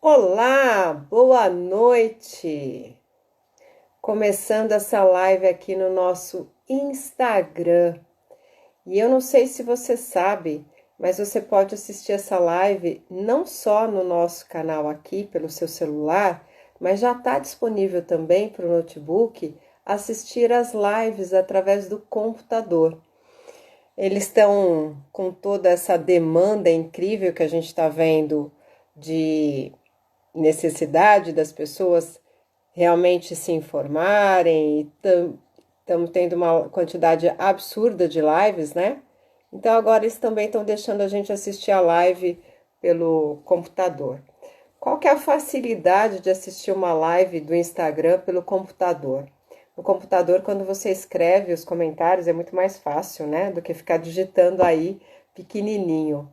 Olá, boa noite! Começando essa live aqui no nosso Instagram. E eu não sei se você sabe, mas você pode assistir essa live não só no nosso canal aqui pelo seu celular, mas já está disponível também para o notebook assistir as lives através do computador. Eles estão com toda essa demanda incrível que a gente está vendo de necessidade das pessoas realmente se informarem e estamos tendo uma quantidade absurda de lives, né? Então agora eles também estão deixando a gente assistir a live pelo computador. Qual que é a facilidade de assistir uma live do Instagram pelo computador? No computador, quando você escreve os comentários, é muito mais fácil, né? Do que ficar digitando aí pequenininho.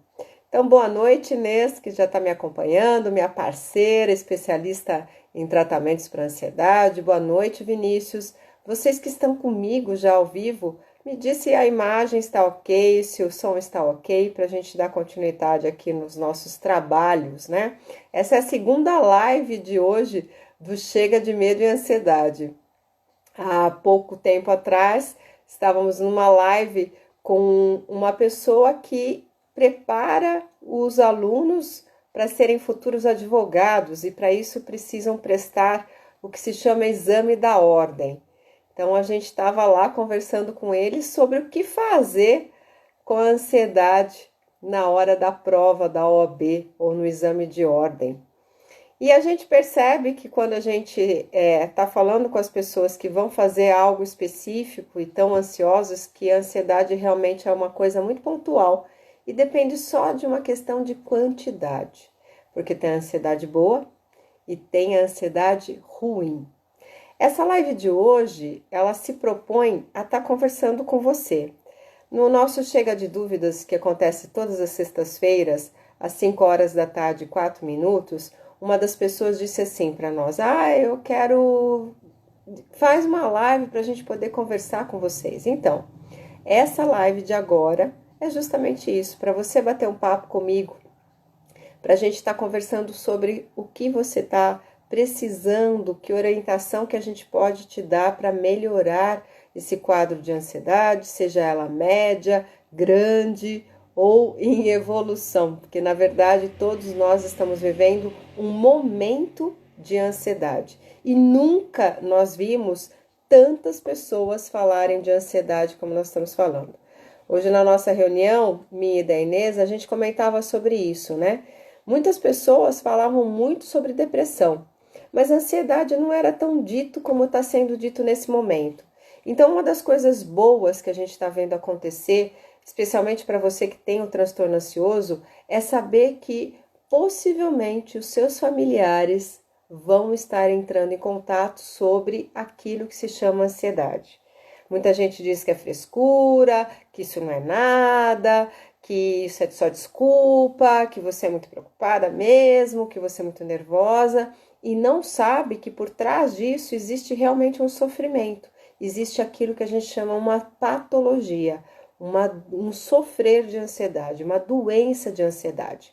Então, boa noite, Inês, que já está me acompanhando, minha parceira, especialista em tratamentos para ansiedade. Boa noite, Vinícius. Vocês que estão comigo já ao vivo, me diz se a imagem está ok, se o som está ok, para a gente dar continuidade aqui nos nossos trabalhos, né? Essa é a segunda live de hoje do Chega de Medo e Ansiedade. Há pouco tempo atrás, estávamos numa live com uma pessoa que prepara os alunos para serem futuros advogados e para isso precisam prestar o que se chama exame da ordem. Então a gente estava lá conversando com eles sobre o que fazer com a ansiedade na hora da prova da OAB ou no exame de ordem. E a gente percebe que quando a gente está falando com as pessoas que vão fazer algo específico e tão ansiosas, que a ansiedade realmente é uma coisa muito pontual e depende só de uma questão de quantidade, porque tem a ansiedade boa e tem a ansiedade ruim. Essa live de hoje, ela se propõe a estar conversando com você. No nosso Chega de Dúvidas, que acontece todas as sextas-feiras, às 5 horas da tarde, 4 minutos, uma das pessoas disse assim para nós: eu quero. Faz uma live para a gente poder conversar com vocês. Então, essa live de agora é justamente isso, para você bater um papo comigo, para a gente estar conversando sobre o que você está precisando, que orientação que a gente pode te dar para melhorar esse quadro de ansiedade, seja ela média, grande ou em evolução, porque na verdade todos nós estamos vivendo um momento de ansiedade e nunca nós vimos tantas pessoas falarem de ansiedade como nós estamos falando. Hoje na nossa reunião, minha e da Inês, a gente comentava sobre isso, né? Muitas pessoas falavam muito sobre depressão, mas a ansiedade não era tão dito como está sendo dito nesse momento. Então, uma das coisas boas que a gente está vendo acontecer, especialmente para você que tem o transtorno ansioso, é saber que possivelmente os seus familiares vão estar entrando em contato sobre aquilo que se chama ansiedade. Muita gente diz que é frescura, que isso não é nada, que isso é só desculpa, que você é muito preocupada mesmo, que você é muito nervosa e não sabe que por trás disso existe realmente um sofrimento. Existe aquilo que a gente chama uma patologia, um sofrer de ansiedade, uma doença de ansiedade.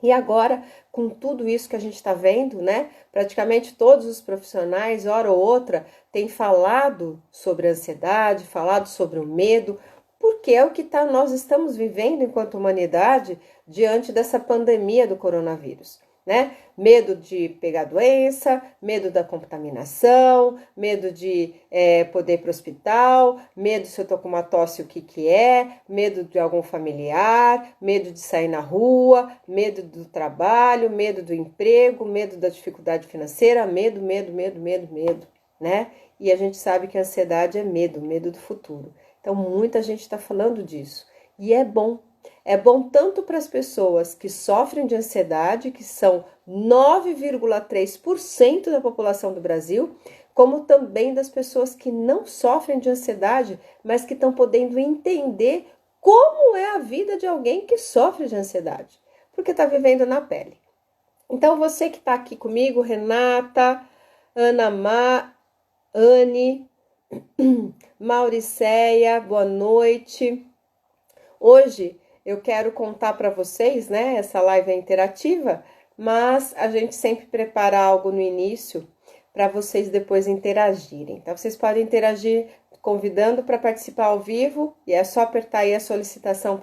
E agora, com tudo isso que a gente está vendo, né? Praticamente todos os profissionais, hora ou outra, têm falado sobre a ansiedade, falado sobre o medo, porque é o que nós estamos vivendo enquanto humanidade diante dessa pandemia do coronavírus. Né? Medo de pegar doença, medo da contaminação, medo de poder ir para o hospital, medo se eu estou com uma tosse, o que é, medo de algum familiar, medo de sair na rua, medo do trabalho, medo do emprego, medo da dificuldade financeira, medo, né? E a gente sabe que a ansiedade é medo, medo do futuro. Então, muita gente está falando disso. E é bom. É bom tanto para as pessoas que sofrem de ansiedade, que são 9,3% da população do Brasil, como também das pessoas que não sofrem de ansiedade, mas que estão podendo entender como é a vida de alguém que sofre de ansiedade, porque está vivendo na pele. Então, você que está aqui comigo, Renata, Anne, Mauriceia, boa noite. Hoje eu quero contar para vocês, né? Essa live é interativa, mas a gente sempre prepara algo no início para vocês depois interagirem. Então, vocês podem interagir convidando para participar ao vivo, e é só apertar aí a solicitação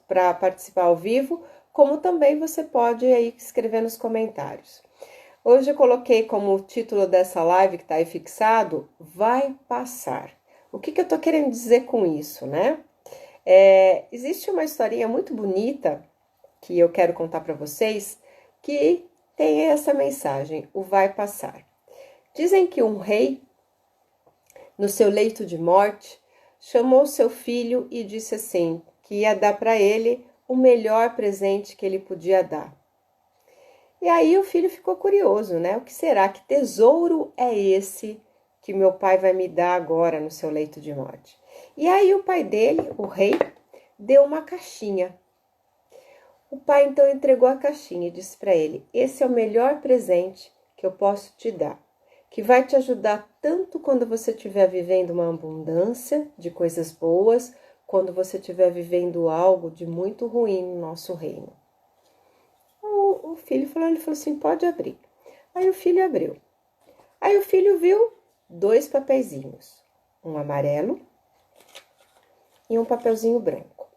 para participar ao vivo, como também você pode aí escrever nos comentários. Hoje eu coloquei como título dessa live que está aí fixado, vai passar. O que eu tô querendo dizer com isso, né? Existe uma historinha muito bonita que eu quero contar para vocês, que tem essa mensagem, o vai passar. Dizem que um rei, no seu leito de morte, chamou seu filho e disse assim, que ia dar para ele o melhor presente que ele podia dar. E aí o filho ficou curioso, né? O que será? Que tesouro é esse que meu pai vai me dar agora no seu leito de morte? E aí o pai dele, o rei, deu uma caixinha. O pai então entregou a caixinha e disse para ele, esse é o melhor presente que eu posso te dar, que vai te ajudar tanto quando você estiver vivendo uma abundância de coisas boas, quando você estiver vivendo algo de muito ruim no nosso reino. O filho falou assim, pode abrir. Aí o filho abriu. Aí o filho viu 2 papeizinhos, um amarelo e um papelzinho branco.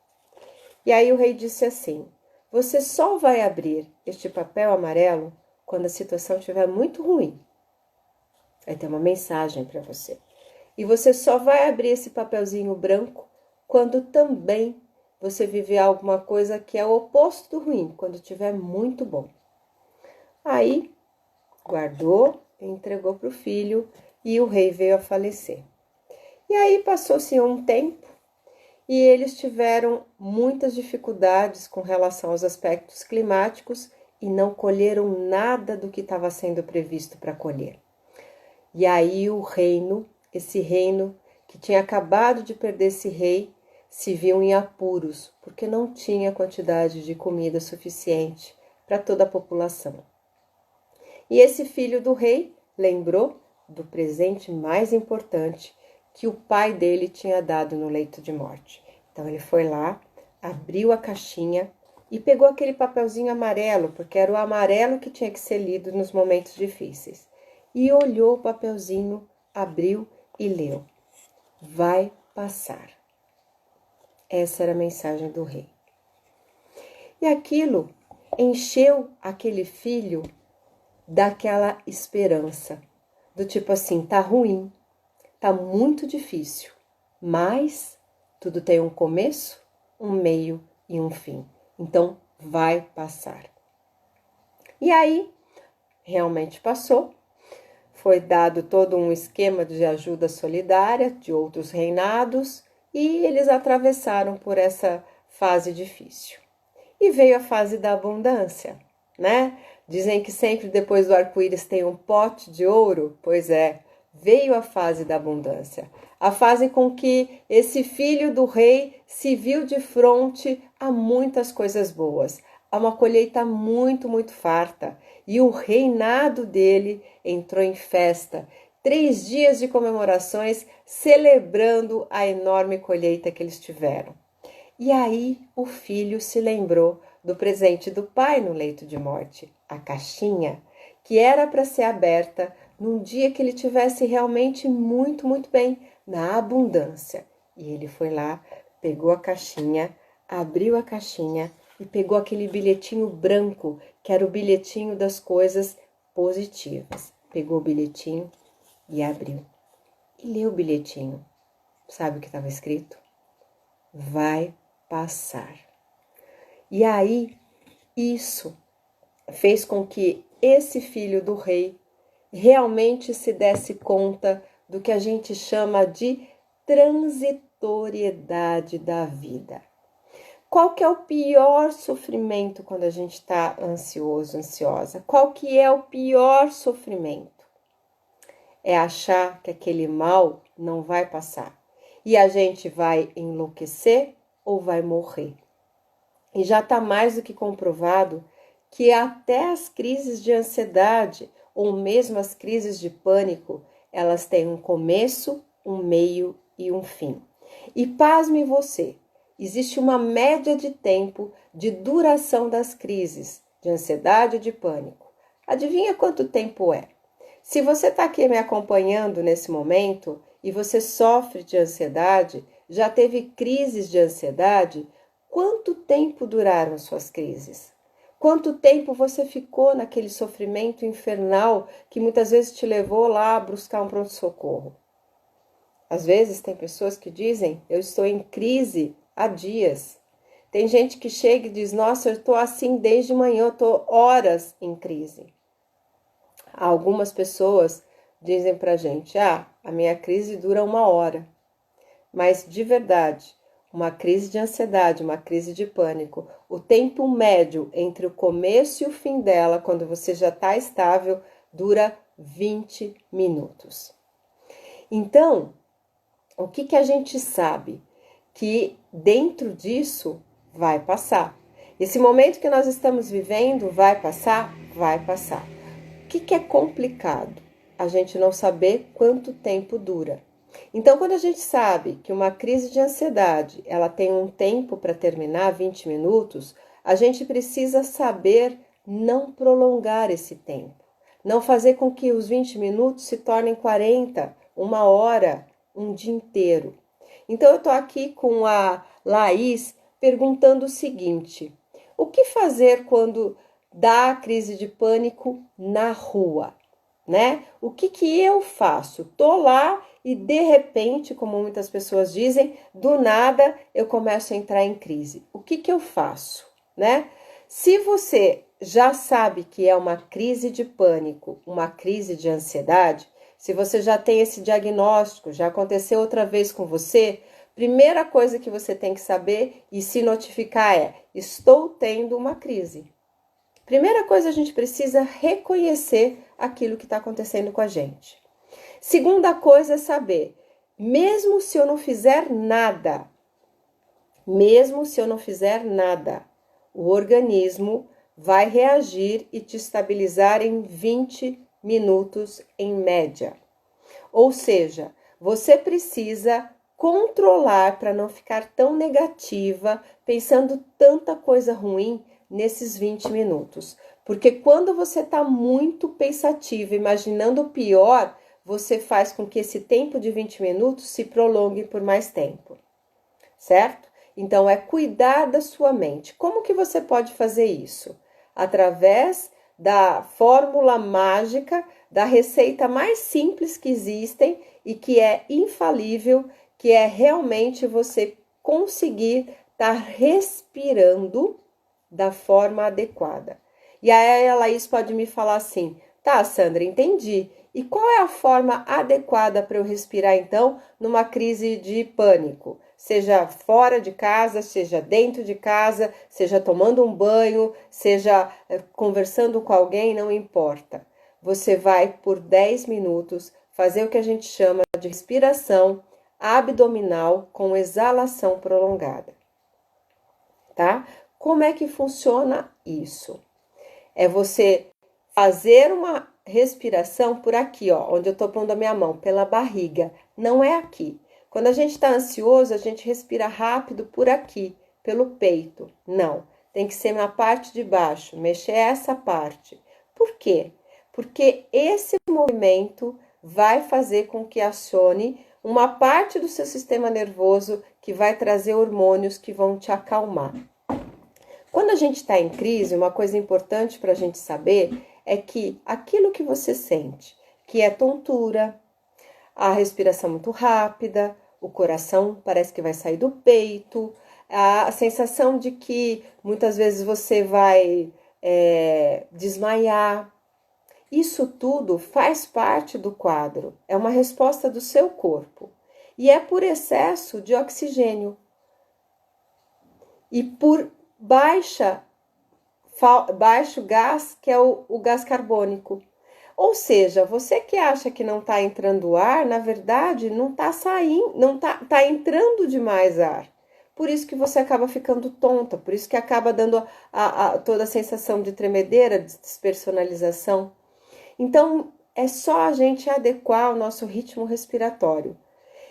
E aí o rei disse assim, você só vai abrir este papel amarelo quando a situação estiver muito ruim. Aí tem uma mensagem para você. E você só vai abrir esse papelzinho branco quando também você viver alguma coisa que é o oposto do ruim, quando estiver muito bom. Aí, guardou, entregou para o filho e o rei veio a falecer. E aí passou-se um tempo e eles tiveram muitas dificuldades com relação aos aspectos climáticos e não colheram nada do que estava sendo previsto para colher. E aí o reino, esse reino que tinha acabado de perder esse rei, se viu em apuros, porque não tinha quantidade de comida suficiente para toda a população. E esse filho do rei lembrou do presente mais importante que o pai dele tinha dado no leito de morte. Então ele foi lá, abriu a caixinha e pegou aquele papelzinho amarelo, porque era o amarelo que tinha que ser lido nos momentos difíceis. E olhou o papelzinho, abriu e leu. Vai passar. Essa era a mensagem do rei. E aquilo encheu aquele filho daquela esperança, do tipo assim, tá ruim, tá muito difícil, mas tudo tem um começo, um meio e um fim. Então vai passar. E aí, realmente passou. Foi dado todo um esquema de ajuda solidária de outros reinados e eles atravessaram por essa fase difícil. E veio a fase da abundância, né? Dizem que sempre depois do arco-íris tem um pote de ouro. Pois é, veio a fase da abundância. A fase com que esse filho do rei se viu de frente a muitas coisas boas, a uma colheita muito, muito farta. E o reinado dele entrou em festa. 3 dias de comemorações celebrando a enorme colheita que eles tiveram. E aí o filho se lembrou do presente do pai no leito de morte, a caixinha, que era para ser aberta num dia que ele tivesse realmente muito, muito bem, na abundância. E ele foi lá, pegou a caixinha, abriu a caixinha e pegou aquele bilhetinho branco, que era o bilhetinho das coisas positivas. Pegou o bilhetinho e abriu. E leu o bilhetinho. Sabe o que estava escrito? Vai passar. E aí, isso fez com que esse filho do rei realmente se desse conta do que a gente chama de transitoriedade da vida. Qual que é o pior sofrimento quando a gente está ansioso, ansiosa? Qual que é o pior sofrimento? É achar que aquele mal não vai passar. E a gente vai enlouquecer ou vai morrer. E já está mais do que comprovado que até as crises de ansiedade ou mesmo as crises de pânico, elas têm um começo, um meio e um fim. E pasme você, existe uma média de tempo de duração das crises de ansiedade ou de pânico. Adivinha quanto tempo é? Se você está aqui me acompanhando nesse momento e você sofre de ansiedade, já teve crises de ansiedade, quanto tempo duraram suas crises? Quanto tempo você ficou naquele sofrimento infernal que muitas vezes te levou lá a buscar um pronto-socorro? Às vezes tem pessoas que dizem, eu estou em crise há dias. Tem gente que chega e diz, nossa, eu estou assim desde manhã, eu estou horas em crise. Algumas pessoas dizem pra gente, a minha crise dura 1 hora. Mas de verdade, uma crise de ansiedade, uma crise de pânico, o tempo médio entre o começo e o fim dela, quando você já está estável, dura 20 minutos. Então, o que a gente sabe? Que dentro disso vai passar. Esse momento que nós estamos vivendo vai passar? Vai passar. O que é complicado? A gente não saber quanto tempo dura. Então, quando a gente sabe que uma crise de ansiedade, ela tem um tempo para terminar, 20 minutos, a gente precisa saber não prolongar esse tempo. Não fazer com que os 20 minutos se tornem 40, 1 hora, um dia inteiro. Então, eu estou aqui com a Laís perguntando o seguinte, o que fazer quando dá a crise de pânico na rua, né? O que eu faço? Tô lá e de repente, como muitas pessoas dizem, do nada eu começo a entrar em crise. O que eu faço, né? Se você já sabe que é uma crise de pânico, uma crise de ansiedade, se você já tem esse diagnóstico, já aconteceu outra vez com você, primeira coisa que você tem que saber e se notificar é: estou tendo uma crise. Primeira coisa, a gente precisa reconhecer aquilo que está acontecendo com a gente. Segunda coisa é saber, mesmo se eu não fizer nada, o organismo vai reagir e te estabilizar em 20 minutos em média. Ou seja, você precisa controlar para não ficar tão negativa, pensando tanta coisa ruim nesses 20 minutos. Porque quando você está muito pensativa, imaginando o pior, você faz com que esse tempo de 20 minutos se prolongue por mais tempo, certo? Então, é cuidar da sua mente. Como que você pode fazer isso? Através da fórmula mágica, da receita mais simples que existem e que é infalível, que é realmente você conseguir estar respirando da forma adequada. E aí a Laís pode me falar assim, tá, Sandra, entendi. E qual é a forma adequada para eu respirar, então, numa crise de pânico? Seja fora de casa, seja dentro de casa, seja tomando um banho, seja conversando com alguém, não importa. Você vai, por 10 minutos, fazer o que a gente chama de respiração abdominal com exalação prolongada. Tá? Como é que funciona isso? É você fazer uma respiração por aqui, ó, onde eu tô pondo a minha mão, pela barriga. Não é aqui. Quando a gente está ansioso, a gente respira rápido por aqui, pelo peito. Não, tem que ser na parte de baixo, mexer essa parte. Por quê? Porque esse movimento vai fazer com que acione uma parte do seu sistema nervoso que vai trazer hormônios que vão te acalmar. Quando a gente está em crise, uma coisa importante para a gente saber é que aquilo que você sente, que é tontura, a respiração muito rápida, o coração parece que vai sair do peito, a sensação de que muitas vezes você vai desmaiar, isso tudo faz parte do quadro, é uma resposta do seu corpo e é por excesso de oxigênio e por baixo gás, que é o gás carbônico. Ou seja, você que acha que não está entrando ar, na verdade, não está saindo, não tá entrando demais ar. Por isso que você acaba ficando tonta, por isso que acaba dando toda a sensação de tremedeira, de despersonalização. Então, é só a gente adequar o nosso ritmo respiratório.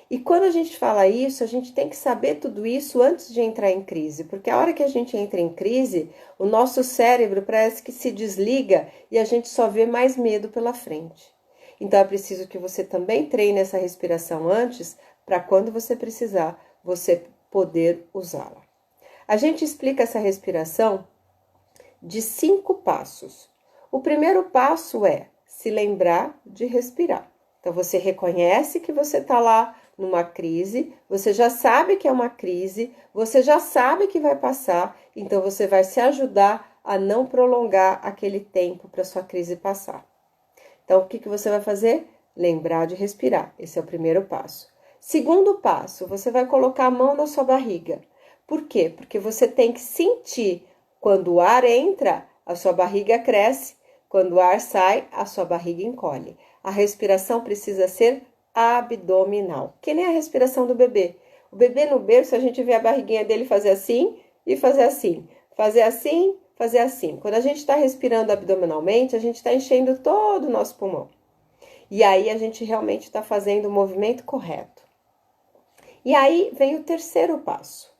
E quando a gente fala isso, a gente tem que saber tudo isso antes de entrar em crise, porque a hora que a gente entra em crise, o nosso cérebro parece que se desliga e a gente só vê mais medo pela frente. Então é preciso que você também treine essa respiração antes, para quando você precisar, você poder usá-la. A gente explica essa respiração de 5 passos. O primeiro passo é se lembrar de respirar. Então você reconhece que você está lá numa crise, você já sabe que é uma crise, você já sabe que vai passar, então você vai se ajudar a não prolongar aquele tempo para sua crise passar. Então, o que você vai fazer? Lembrar de respirar. Esse é o primeiro passo. Segundo passo, você vai colocar a mão na sua barriga. Por quê? Porque você tem que sentir quando o ar entra, a sua barriga cresce, quando o ar sai, a sua barriga encolhe. A respiração precisa ser abdominal, que nem a respiração do bebê. O bebê no berço, a gente vê a barriguinha dele fazer assim e fazer assim, fazer assim, fazer assim. Quando a gente está respirando abdominalmente, a gente está enchendo todo o nosso pulmão. E aí a gente realmente está fazendo o movimento correto. E aí vem o terceiro passo.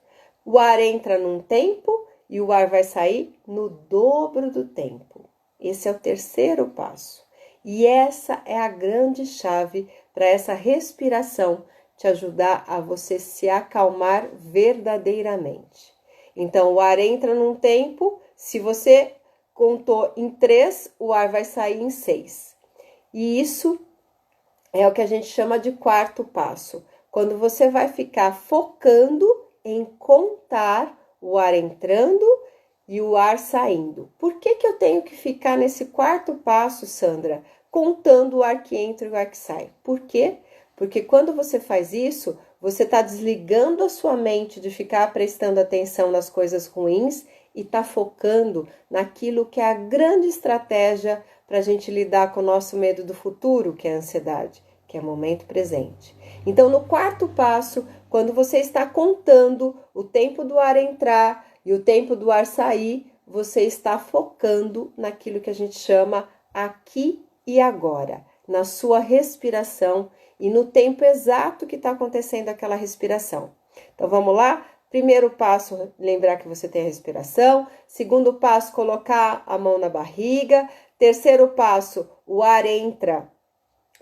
O ar entra num tempo e o ar vai sair no dobro do tempo. Esse é o terceiro passo. E essa é a grande chave para essa respiração te ajudar a você se acalmar verdadeiramente. Então, o ar entra num tempo, se você contou em 3, o ar vai sair em 6. E isso é o que a gente chama de quarto passo. Quando você vai ficar focando em contar o ar entrando e o ar saindo. Por que eu tenho que ficar nesse quarto passo, Sandra? Contando o ar que entra e o ar que sai. Por quê? Porque quando você faz isso, você está desligando a sua mente de ficar prestando atenção nas coisas ruins e está focando naquilo que é a grande estratégia para a gente lidar com o nosso medo do futuro, que é a ansiedade, que é o momento presente. Então, no quarto passo, quando você está contando o tempo do ar entrar e o tempo do ar sair, você está focando naquilo que a gente chama aqui e agora, na sua respiração e no tempo exato que está acontecendo aquela respiração. Então, vamos lá? Primeiro passo, lembrar que você tem a respiração. Segundo passo, colocar a mão na barriga. Terceiro passo, o ar entra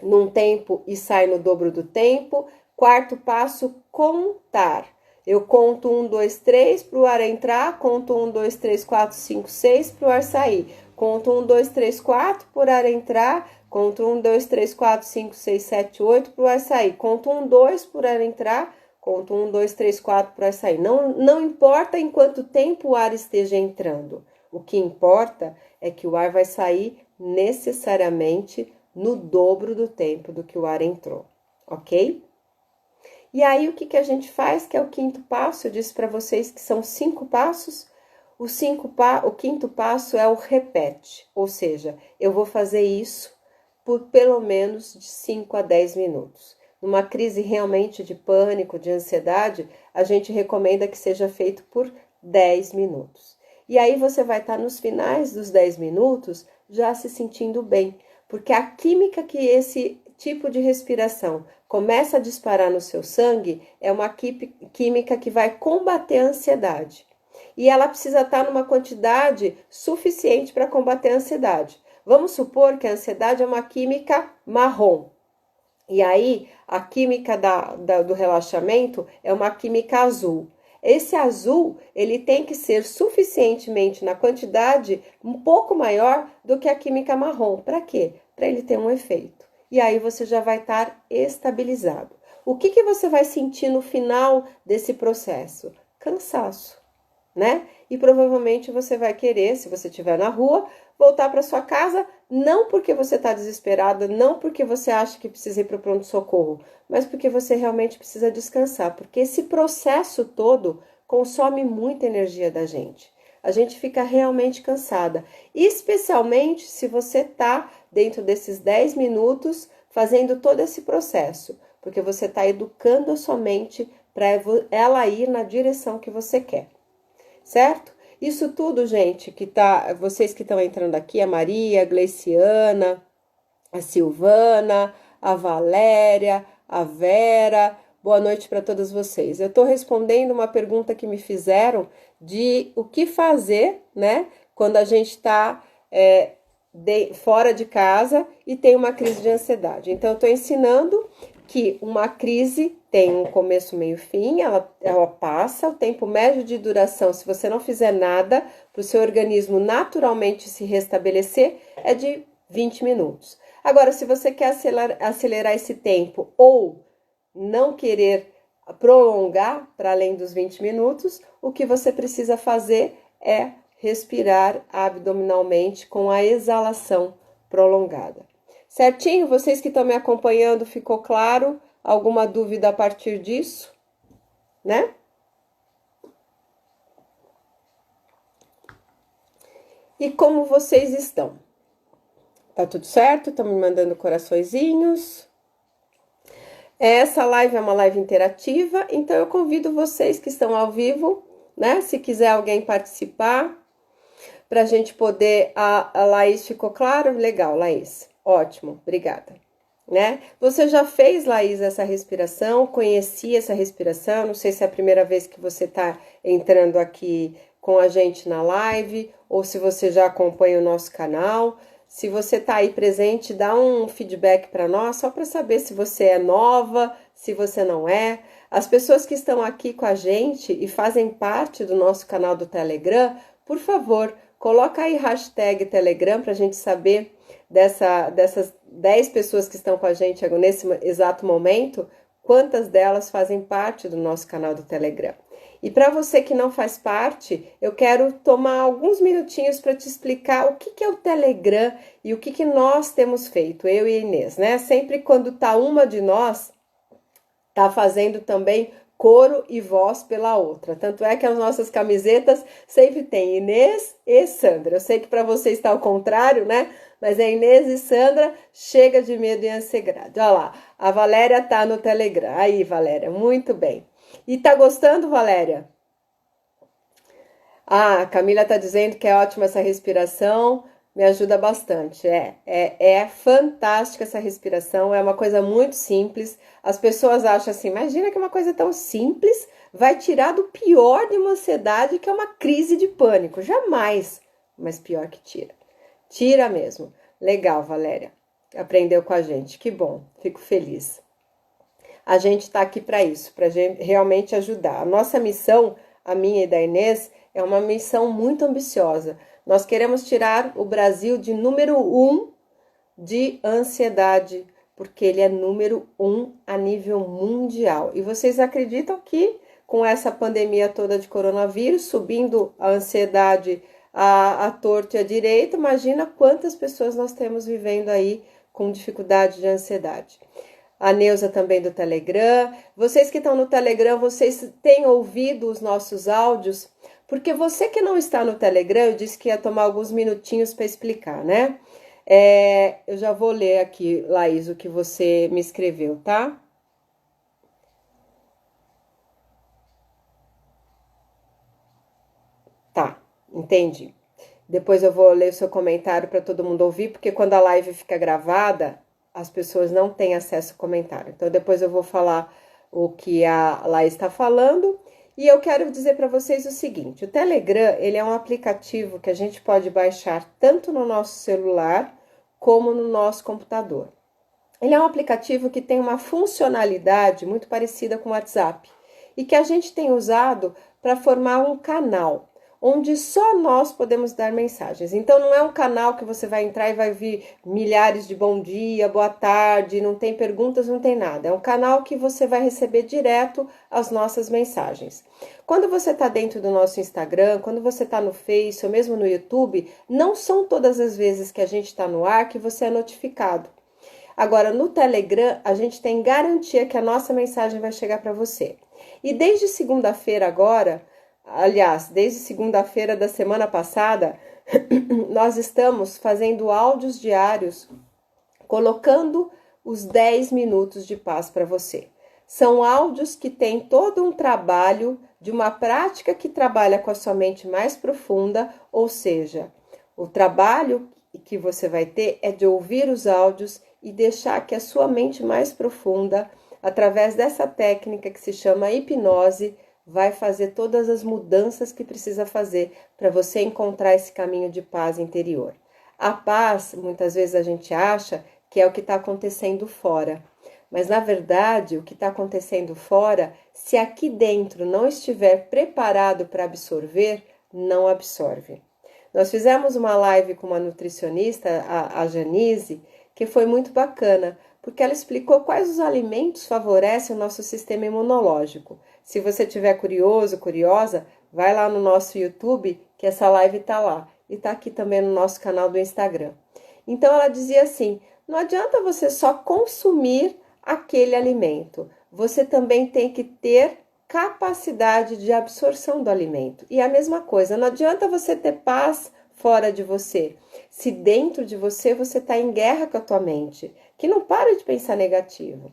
num tempo e sai no dobro do tempo. Quarto passo, contar. Eu conto 1, 2, 3 para o ar entrar, conto 1, 2, 3, 4, 5, 6 para o ar sair. Conto 1, 2, 3, 4 para o ar entrar, conto 1, 2, 3, 4, 5, 6, 7, 8 para o ar sair. Conto 1, 2 para o ar entrar, conto 1, 2, 3, 4 para o ar sair. Não importa em quanto tempo o ar esteja entrando. O que importa é que o ar vai sair necessariamente no dobro do tempo do que o ar entrou, ok? E aí, o que a gente faz, que é o quinto passo? Eu disse para vocês que são 5 passos. O quinto passo é o repete, ou seja, eu vou fazer isso por pelo menos de 5 a 10 minutos. Numa crise realmente de pânico, de ansiedade, a gente recomenda que seja feito por 10 minutos. E aí você vai estar nos finais dos 10 minutos já se sentindo bem, porque a química que esse tipo de respiração começa a disparar no seu sangue é uma química que vai combater a ansiedade. E ela precisa estar numa quantidade suficiente para combater a ansiedade. Vamos supor que a ansiedade é uma química marrom. E aí, a química do relaxamento é uma química azul. Esse azul, ele tem que ser suficientemente na quantidade um pouco maior do que a química marrom. Para quê? Para ele ter um efeito. E aí você já vai estar estabilizado. O que você vai sentir no final desse processo? Cansaço, né? E provavelmente você vai querer, se você estiver na rua, voltar para sua casa, não porque você está desesperada, não porque você acha que precisa ir para o pronto-socorro, mas porque você realmente precisa descansar, porque esse processo todo consome muita energia da gente. A gente fica realmente cansada, especialmente se você está dentro desses 10 minutos fazendo todo esse processo, porque você está educando a sua mente para ela ir na direção que você quer. Certo? Isso tudo, gente, vocês que estão entrando aqui, a Maria, a Gleiciana, a Silvana, a Valéria, a Vera, boa noite para todos vocês. Eu estou respondendo uma pergunta que me fizeram de o que fazer, né, quando a gente está fora de casa e tem uma crise de ansiedade. Então, eu estou ensinando que uma crise tem um começo, meio, fim, ela passa, o tempo médio de duração, se você não fizer nada para o seu organismo naturalmente se restabelecer, é de 20 minutos. Agora, se você quer acelerar esse tempo ou não querer prolongar para além dos 20 minutos, o que você precisa fazer é respirar abdominalmente com a exalação prolongada. Certinho? Vocês que estão me acompanhando, ficou claro? Alguma dúvida a partir disso? Né? E como vocês estão? Tá tudo certo? Estão me mandando coraçõezinhos. Essa live é uma live interativa, então eu convido vocês que estão ao vivo, né? Se quiser alguém participar, para a gente poder. A Laís ficou claro? Legal, Laís. Ótimo, obrigada. Né? Você já fez, Laís, essa respiração? Conhecia essa respiração? Não sei se é a primeira vez que você está entrando aqui com a gente na live, ou se você já acompanha o nosso canal. Se você está aí presente, dá um feedback para nós, só para saber se você é nova, se você não é. As pessoas que estão aqui com a gente e fazem parte do nosso canal do Telegram, por favor, coloca aí hashtag Telegram para a gente saber dessas 10 pessoas que estão com a gente nesse exato momento, quantas delas fazem parte do nosso canal do Telegram. E para você que não faz parte, eu quero tomar alguns minutinhos para te explicar o que é o Telegram e o que nós temos feito, eu e a Inês, né? Sempre quando tá uma de nós, tá fazendo também coro e voz pela outra. Tanto é que as nossas camisetas sempre tem Inês e Sandra. Eu sei que para você está ao contrário, né? Mas é Inês e Sandra, chega de medo e ansiedade. Olha lá, a Valéria tá no Telegram. Aí, Valéria, muito bem. E tá gostando, Valéria? Ah, a Camila tá dizendo que é ótima essa respiração, me ajuda bastante. É fantástica essa respiração, é uma coisa muito simples. As pessoas acham assim, imagina que uma coisa tão simples vai tirar do pior de uma ansiedade, que é uma crise de pânico. Jamais, mas pior que tira. Tira mesmo. Legal, Valéria. Aprendeu com a gente. Que bom. Fico feliz. A gente está aqui para isso, para realmente ajudar. A nossa missão, a minha e da Inês, é uma missão muito ambiciosa. Nós queremos tirar o Brasil de número 1 de ansiedade, porque ele é número 1 a nível mundial. E vocês acreditam que com essa pandemia toda de coronavírus, subindo a ansiedade a torto e a direito, imagina quantas pessoas nós temos vivendo aí com dificuldade de ansiedade. A Neuza também do Telegram. Vocês que estão no Telegram, vocês têm ouvido os nossos áudios? Porque você que não está no Telegram, eu disse que ia tomar alguns minutinhos para explicar, né? Eu já vou ler aqui, Laís, o que você me escreveu, tá? Tá, entendi. Depois eu vou ler o seu comentário para todo mundo ouvir, porque quando a live fica gravada, as pessoas não têm acesso ao comentário. Então, depois eu vou falar o que a Laís está falando. E eu quero dizer para vocês o seguinte, o Telegram, ele é um aplicativo que a gente pode baixar tanto no nosso celular como no nosso computador. Ele é um aplicativo que tem uma funcionalidade muito parecida com o WhatsApp e que a gente tem usado para formar um canal onde só nós podemos dar mensagens. Então, não é um canal que você vai entrar e vai vir milhares de bom dia, boa tarde, não tem perguntas, não tem nada. É um canal que você vai receber direto as nossas mensagens. Quando você está dentro do nosso Instagram, quando você está no Face ou mesmo no YouTube, não são todas as vezes que a gente está no ar que você é notificado. Agora, no Telegram, a gente tem garantia que a nossa mensagem vai chegar para você. E desde segunda-feira agora, aliás, desde segunda-feira da semana passada, nós estamos fazendo áudios diários, colocando os 10 minutos de paz para você. São áudios que têm todo um trabalho de uma prática que trabalha com a sua mente mais profunda, ou seja, o trabalho que você vai ter é de ouvir os áudios e deixar que a sua mente mais profunda, através dessa técnica que se chama hipnose, vai fazer todas as mudanças que precisa fazer para você encontrar esse caminho de paz interior. A paz, muitas vezes a gente acha que é o que está acontecendo fora. Mas, na verdade, o que está acontecendo fora, se aqui dentro não estiver preparado para absorver, não absorve. Nós fizemos uma live com uma nutricionista, a Janise, que foi muito bacana, porque ela explicou quais os alimentos favorecem o nosso sistema imunológico. Se você estiver curioso, curiosa, vai lá no nosso YouTube, que essa live está lá. E está aqui também no nosso canal do Instagram. Então, ela dizia assim, não adianta você só consumir aquele alimento. Você também tem que ter capacidade de absorção do alimento. E a mesma coisa, não adianta você ter paz fora de você, se dentro de você está em guerra com a tua mente, que não para de pensar negativo.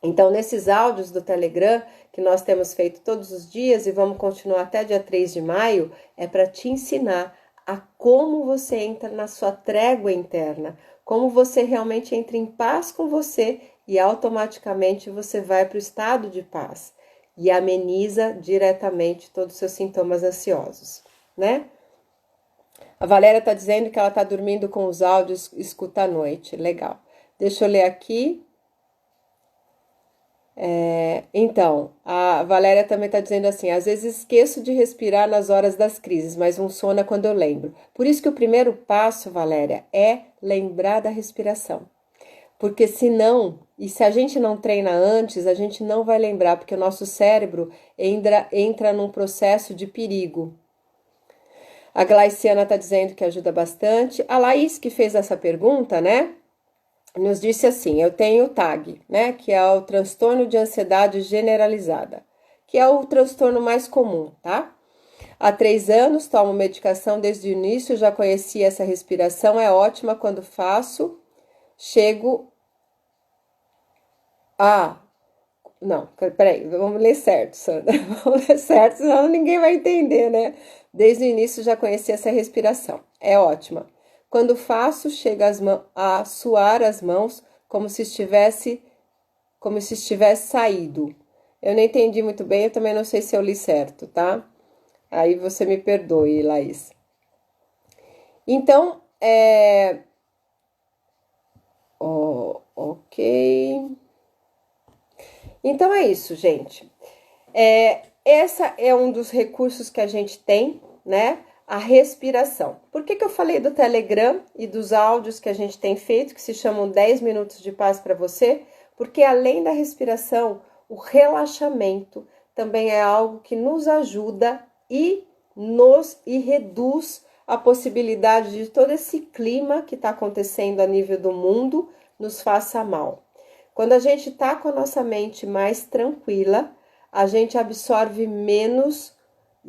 Então, nesses áudios do Telegram, que nós temos feito todos os dias e vamos continuar até dia 3 de maio, é para te ensinar a como você entra na sua trégua interna, como você realmente entra em paz com você e automaticamente você vai para o estado de paz e ameniza diretamente todos os seus sintomas ansiosos, né? A Valéria está dizendo que ela está dormindo com os áudios, escuta à noite. Legal. Deixa eu ler aqui. Então, a Valéria também está dizendo assim, às vezes esqueço de respirar nas horas das crises, mas funciona quando eu lembro. Por isso que o primeiro passo, Valéria, é lembrar da respiração. Porque senão, e se a gente não treina antes, a gente não vai lembrar, porque o nosso cérebro entra num processo de perigo. A Glaiciana está dizendo que ajuda bastante. A Laís, que fez essa pergunta, né? Nos disse assim, eu tenho o TAG, né, que é o transtorno de ansiedade generalizada, que é o transtorno mais comum, tá? Há 3 anos tomo medicação desde o início, já conhecia essa respiração, é ótima quando faço, chego a... Não, peraí, vamos ler certo, Sandra, vamos ler certo, senão ninguém vai entender, né? Desde o início já conhecia essa respiração, é ótima. Quando faço, chega a suar as mãos como se estivesse saído. Eu não entendi muito bem, eu também não sei se eu li certo, tá? Aí você me perdoe, Laís. Então, ok. Então é isso, gente. Essa é um dos recursos que a gente tem, né? A respiração. Por que eu falei do Telegram e dos áudios que a gente tem feito, que se chamam 10 minutos de paz para você? Porque além da respiração, o relaxamento também é algo que nos ajuda e reduz a possibilidade de todo esse clima que está acontecendo a nível do mundo nos faça mal. Quando a gente está com a nossa mente mais tranquila, a gente absorve menos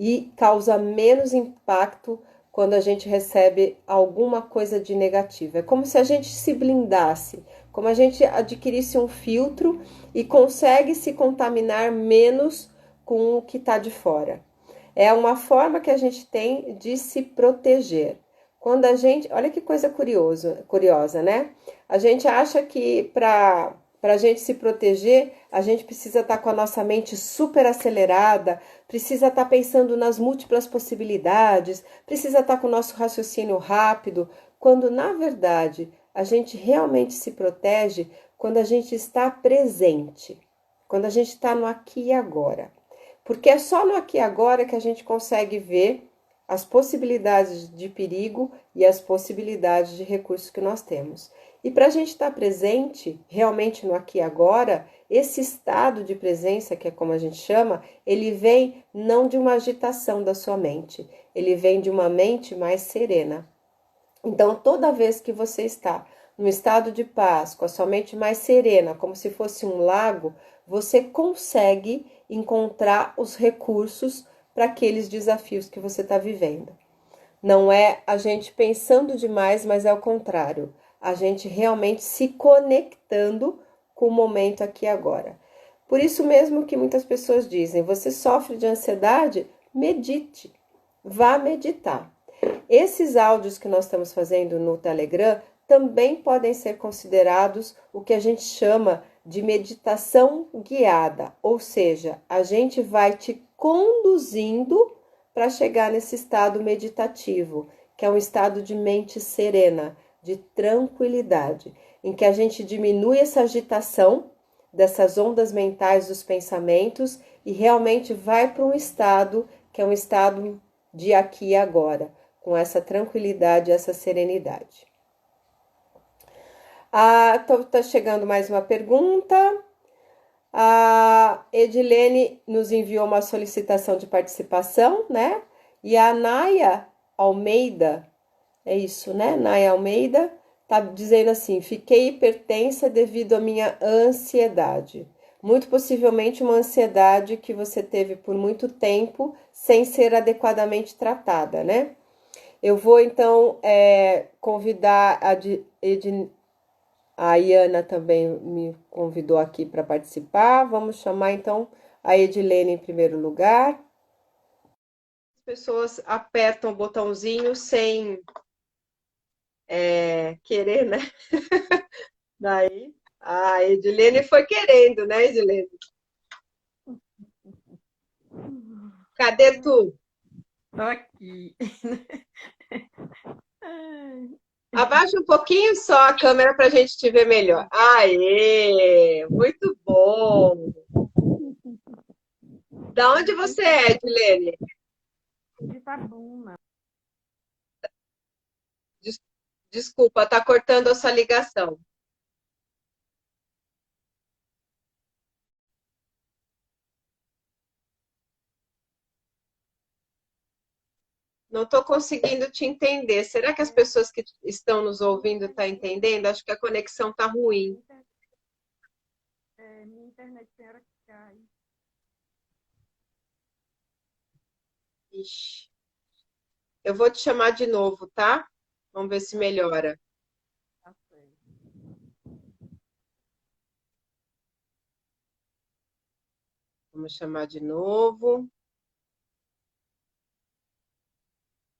e causa menos impacto quando a gente recebe alguma coisa de negativo. É como se a gente se blindasse, como a gente adquirisse um filtro e consegue se contaminar menos com o que está de fora. É uma forma que a gente tem de se proteger. Quando a gente... Olha que coisa curiosa, né? A gente acha que para a gente se proteger, a gente precisa estar com a nossa mente super acelerada, precisa estar pensando nas múltiplas possibilidades, precisa estar com o nosso raciocínio rápido, quando na verdade a gente realmente se protege quando a gente está presente, quando a gente está no aqui e agora. Porque é só no aqui e agora que a gente consegue ver as possibilidades de perigo e as possibilidades de recursos que nós temos. E para a gente estar presente, realmente no aqui e agora, esse estado de presença, que é como a gente chama, ele vem não de uma agitação da sua mente, ele vem de uma mente mais serena. Então, toda vez que você está no estado de paz, com a sua mente mais serena, como se fosse um lago, você consegue encontrar os recursos para aqueles desafios que você está vivendo. Não é a gente pensando demais, mas é o contrário. A gente realmente se conectando com o momento aqui e agora. Por isso mesmo que muitas pessoas dizem, você sofre de ansiedade? Medite, vá meditar. Esses áudios que nós estamos fazendo no Telegram também podem ser considerados o que a gente chama de meditação guiada, ou seja, a gente vai te conduzindo para chegar nesse estado meditativo, que é um estado de mente serena, de tranquilidade, em que a gente diminui essa agitação dessas ondas mentais dos pensamentos e realmente vai para um estado que é um estado de aqui e agora, com essa tranquilidade, essa serenidade. Tá chegando mais uma pergunta. A Edilene nos enviou uma solicitação de participação, né? E a Naya Almeida, é isso, né? Naya Almeida tá dizendo assim: fiquei hipertensa devido à minha ansiedade. Muito possivelmente uma ansiedade que você teve por muito tempo sem ser adequadamente tratada, né? Eu vou então convidar a Iana também me convidou aqui para participar. Vamos chamar então a Edilene em primeiro lugar. As pessoas apertam o botãozinho sem querer, né? Daí, a Edilene foi querendo, né, Edilene? Cadê tu? Tô aqui. Abaixa um pouquinho só a câmera para a gente te ver melhor. Aê! Muito bom! Da onde você é, Edilene? De Itabuna. Des- Desculpa, tá cortando essa ligação. Não estou conseguindo te entender. Será que as pessoas que estão nos ouvindo estão entendendo? Acho que a conexão está ruim. Minha internet tem hora que cai. Ixi. Eu vou te chamar de novo, tá? Vamos ver se melhora. Tá certo. Vamos chamar de novo.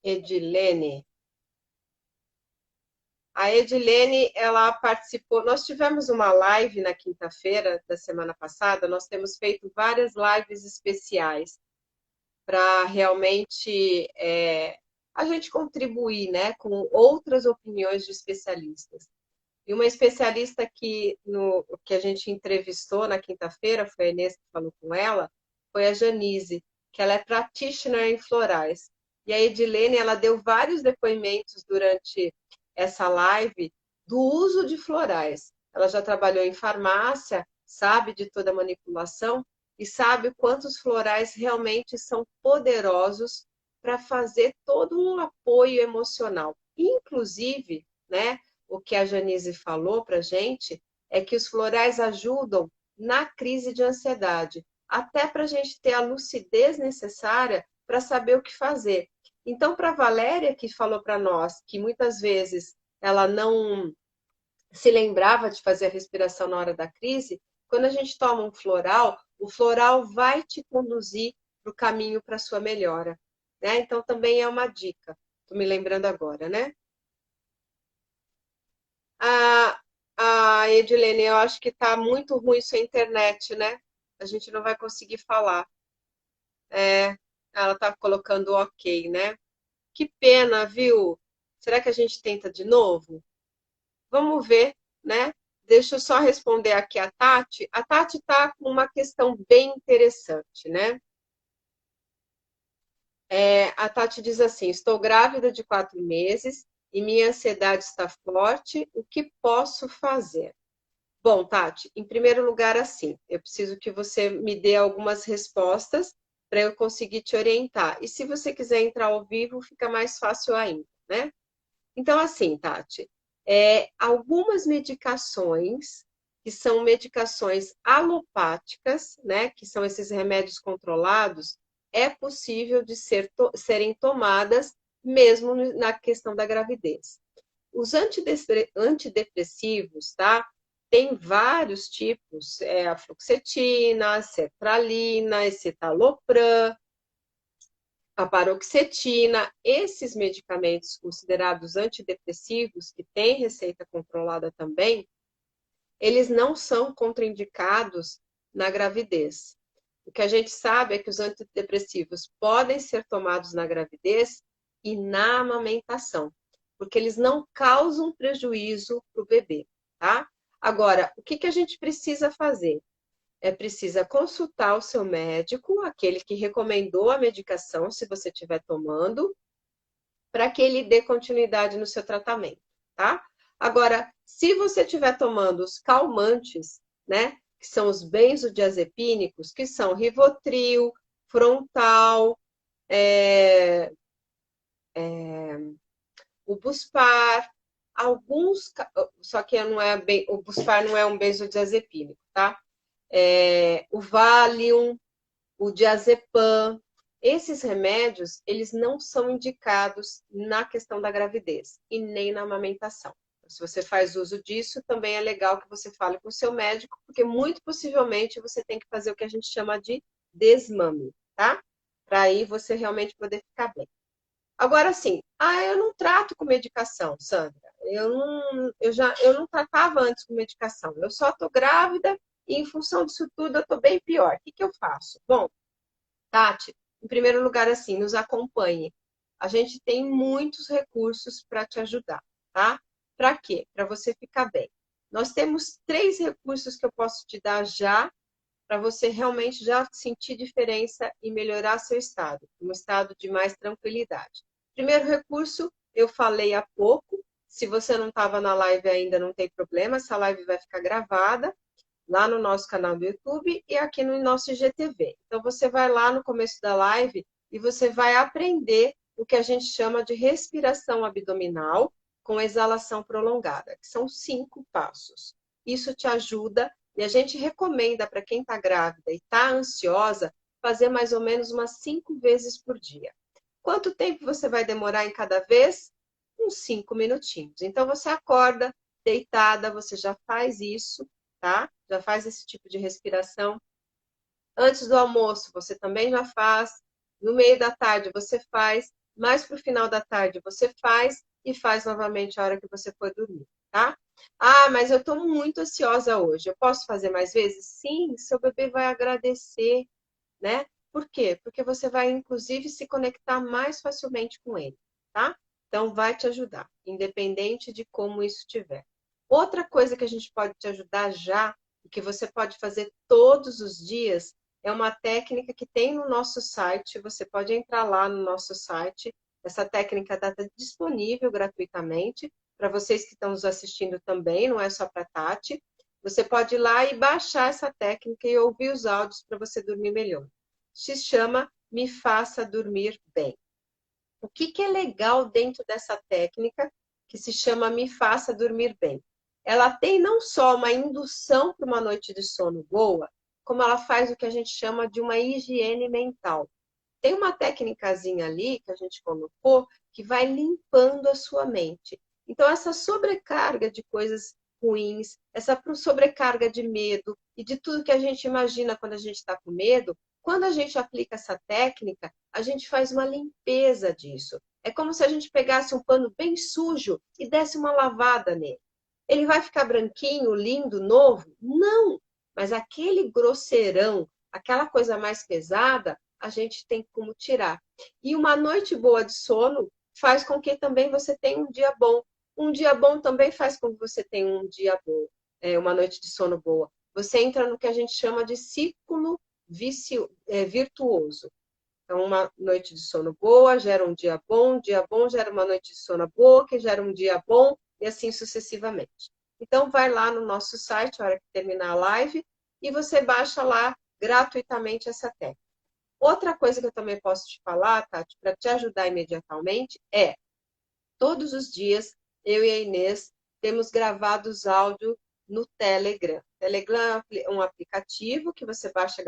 Edilene. A Edilene, ela participou. Nós tivemos uma live na quinta-feira da semana passada. Nós temos feito várias lives especiais para realmente a gente contribuir, né, com outras opiniões de especialistas. E uma especialista que a gente entrevistou na quinta-feira, foi a Inês que falou com ela, foi a Janise, que ela é practitioner em florais. E a Edilene, ela deu vários depoimentos durante essa live do uso de florais. Ela já trabalhou em farmácia, sabe de toda a manipulação e sabe quantos florais realmente são poderosos para fazer todo um apoio emocional. Inclusive, né, o que a Janise falou para a gente é que os florais ajudam na crise de ansiedade, até para a gente ter a lucidez necessária para saber o que fazer. Então, para a Valéria, que falou para nós que muitas vezes ela não se lembrava de fazer a respiração na hora da crise, quando a gente toma um floral, o floral vai te conduzir para o caminho para a sua melhora. Né? Então, também é uma dica. Estou me lembrando agora, né? Edilene, eu acho que está muito ruim sua internet, né? A gente não vai conseguir falar. É, ela está colocando ok, né? Que pena, viu? Será que a gente tenta de novo? Vamos ver, né? Deixa eu só responder aqui a Tati. A Tati está com uma questão bem interessante, né? A Tati diz assim: estou grávida de 4 meses e minha ansiedade está forte. O que posso fazer? Bom, Tati, em primeiro lugar, assim, eu preciso que você me dê algumas respostas para eu conseguir te orientar. E se você quiser entrar ao vivo, fica mais fácil ainda, né? Então, assim, Tati, algumas medicações, que são medicações alopáticas, né, que são esses remédios controlados, é possível de serem tomadas mesmo na questão da gravidez. Os antidepressivos, tá? Tem vários tipos, a fluoxetina, sertralina, escitalopram, a paroxetina. Esses medicamentos considerados antidepressivos, que têm receita controlada também, eles não são contraindicados na gravidez. O que a gente sabe é que os antidepressivos podem ser tomados na gravidez e na amamentação, porque eles não causam prejuízo para o bebê, tá? Agora, o que que a gente precisa fazer? Precisa consultar o seu médico, aquele que recomendou a medicação, se você estiver tomando, para que ele dê continuidade no seu tratamento, tá? Agora, se você estiver tomando os calmantes, né, que são os benzodiazepínicos, que são Rivotril, Frontal, é, o Buspar, alguns, só que não é bem, o Buspar não é um benzodiazepínico, tá? O Valium, o diazepam, esses remédios, eles não são indicados na questão da gravidez e nem na amamentação. Se você faz uso disso, também é legal que você fale com o seu médico, porque muito possivelmente você tem que fazer o que a gente chama de desmame, tá? Para aí você realmente poder ficar bem. Agora sim, eu não trato com medicação, Sandra. Eu não tratava antes com medicação. Eu só tô grávida e em função disso tudo eu tô bem pior. O que que eu faço? Bom, Tati, em primeiro lugar, assim, nos acompanhe. A gente tem muitos recursos para te ajudar, tá? Para quê? Para você ficar bem. Nós temos 3 recursos que eu posso te dar já, para você realmente já sentir diferença e melhorar seu estado, um estado de mais tranquilidade. Primeiro recurso, eu falei há pouco. Se você não estava na live ainda, não tem problema, essa live vai ficar gravada lá no nosso canal do YouTube e aqui no nosso IGTV. Então, você vai lá no começo da live e você vai aprender o que a gente chama de respiração abdominal com exalação prolongada, que são 5 passos. Isso te ajuda e a gente recomenda para quem está grávida e está ansiosa fazer mais ou menos umas 5 vezes por dia. Quanto tempo você vai demorar em cada vez? Uns 5 minutinhos. Então, você acorda deitada, você já faz isso, tá? Já faz esse tipo de respiração. Antes do almoço, você também já faz. No meio da tarde, você faz. Mais para o final da tarde, você faz. E faz novamente a hora que você for dormir, tá? Mas eu estou muito ansiosa hoje. Eu posso fazer mais vezes? Sim, seu bebê vai agradecer, né? Por quê? Porque você vai, inclusive, se conectar mais facilmente com ele, tá? Então, vai te ajudar, independente de como isso estiver. Outra coisa que a gente pode te ajudar já, e que você pode fazer todos os dias, é uma técnica que tem no nosso site. Você pode entrar lá no nosso site. Essa técnica está disponível gratuitamente para vocês que estão nos assistindo também, não é só para a Tati. Você pode ir lá e baixar essa técnica e ouvir os áudios para você dormir melhor. Se chama Me Faça Dormir Bem. O que que é legal dentro dessa técnica que se chama Me Faça Dormir Bem? Ela tem não só uma indução para uma noite de sono boa, como ela faz o que a gente chama de uma higiene mental. Tem uma técnicazinha ali que a gente colocou que vai limpando a sua mente. Então, essa sobrecarga de coisas ruins, essa sobrecarga de medo e de tudo que a gente imagina quando a gente está com medo, quando a gente aplica essa técnica, a gente faz uma limpeza disso. É como se a gente pegasse um pano bem sujo e desse uma lavada nele. Ele vai ficar branquinho, lindo, novo? Não! Mas aquele grosseirão, aquela coisa mais pesada, a gente tem como tirar. E uma noite boa de sono faz com que também você tenha um dia bom. Um dia bom também faz com que você tenha um dia bom, uma noite de sono boa. Você entra no que a gente chama de ciclo virtuoso. Então, uma noite de sono boa gera um dia bom gera uma noite de sono boa, que gera um dia bom, e assim sucessivamente. Então, vai lá no nosso site, a hora que terminar a live, e você baixa lá gratuitamente essa técnica. Outra coisa que eu também posso te falar, Tati, para te ajudar imediatamente, todos os dias, eu e a Inês temos gravado os áudios no Telegram. Telegram é um aplicativo que você baixa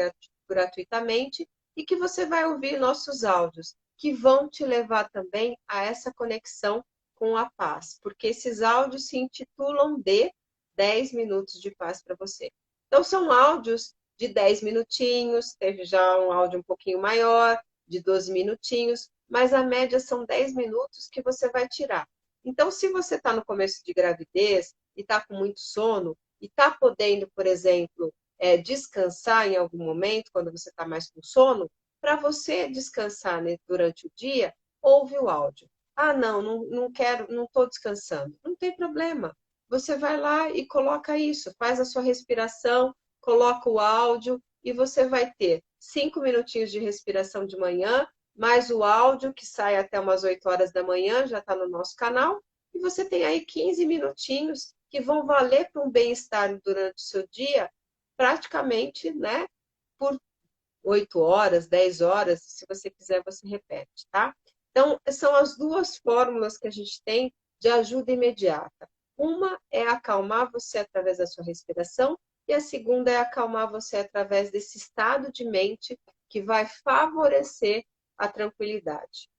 gratuitamente e que você vai ouvir nossos áudios, que vão te levar também a essa conexão com a paz, porque esses áudios se intitulam de 10 minutos de paz para você. Então, são áudios de 10 minutinhos, teve já um áudio um pouquinho maior, de 12 minutinhos, mas a média são 10 minutos que você vai tirar. Então, se você está no começo de gravidez e está com muito sono, e está podendo, por exemplo, descansar em algum momento, quando você está mais com sono, para você descansar, né, durante o dia, ouve o áudio. Ah, não quero, não estou descansando. Não tem problema. Você vai lá e coloca isso, faz a sua respiração, coloca o áudio e você vai ter 5 minutinhos de respiração de manhã, mais o áudio que sai até umas 8 horas da manhã, já está no nosso canal, e você tem aí 15 minutinhos que vão valer para um bem-estar durante o seu dia, praticamente, né, por 8 horas, 10 horas, se você quiser, você repete, tá? Então, são as duas fórmulas que a gente tem de ajuda imediata. Uma é acalmar você através da sua respiração e a segunda é acalmar você através desse estado de mente que vai favorecer a tranquilidade.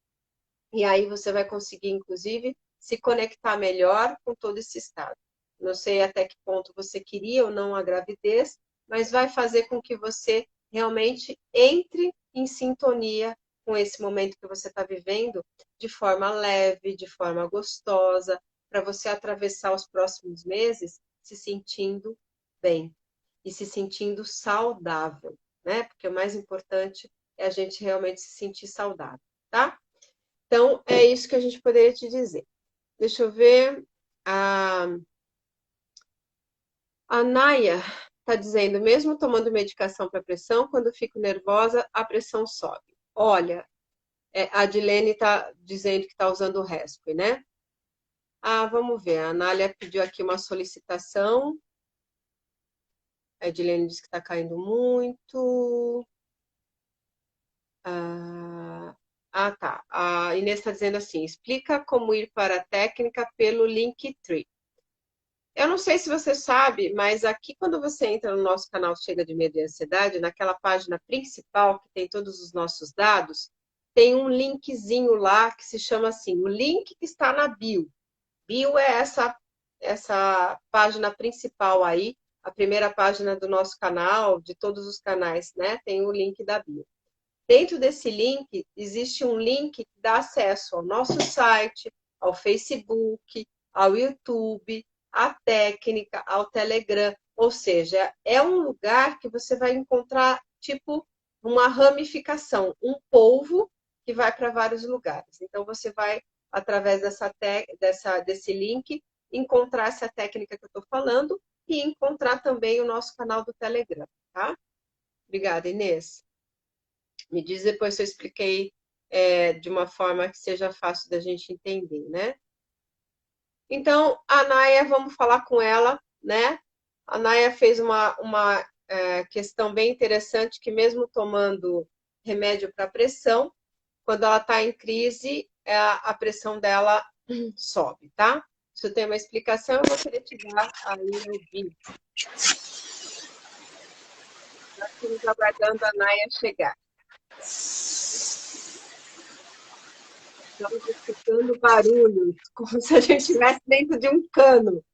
E aí você vai conseguir, inclusive, se conectar melhor com todo esse estado. Não sei até que ponto você queria ou não a gravidez, mas vai fazer com que você realmente entre em sintonia com esse momento que você está vivendo de forma leve, de forma gostosa, para você atravessar os próximos meses se sentindo bem e se sentindo saudável, né? Porque o mais importante é a gente realmente se sentir saudável, tá? Então, é isso que a gente poderia te dizer. Deixa eu ver. A Naya está dizendo, mesmo tomando medicação para pressão, quando fico nervosa, a pressão sobe. Olha, a Dilene está dizendo que está usando o Rescue, né? Ah, vamos ver. A Nália pediu aqui uma solicitação. A Dilene disse que está caindo muito. Tá. A Inês está dizendo assim, explica como ir para a técnica pelo Linktree. Eu não sei se você sabe, mas aqui quando você entra no nosso canal Chega de Medo e Ansiedade, naquela página principal que tem todos os nossos dados, tem um linkzinho lá que se chama assim, o link que está na bio. Bio é essa página principal aí, a primeira página do nosso canal, de todos os canais, né? Tem o link da bio. Dentro desse link, existe um link que dá acesso ao nosso site, ao Facebook, ao YouTube, à técnica, ao Telegram. Ou seja, é um lugar que você vai encontrar, tipo, uma ramificação, um polvo que vai para vários lugares. Então, você vai, através desse link, encontrar essa técnica que eu estou falando e encontrar também o nosso canal do Telegram, tá? Obrigada, Inês. Me diz depois se eu expliquei de uma forma que seja fácil da gente entender, né? Então, a Naya, vamos falar com ela, né? A Naya fez uma questão bem interessante, que mesmo tomando remédio para pressão, quando ela está em crise, a pressão dela sobe, tá? Se eu tenho uma explicação, eu vou querer te dar aí no vídeo. Nós estamos aguardando a Naya chegar. Estamos escutando barulhos, como se a gente estivesse dentro de um cano.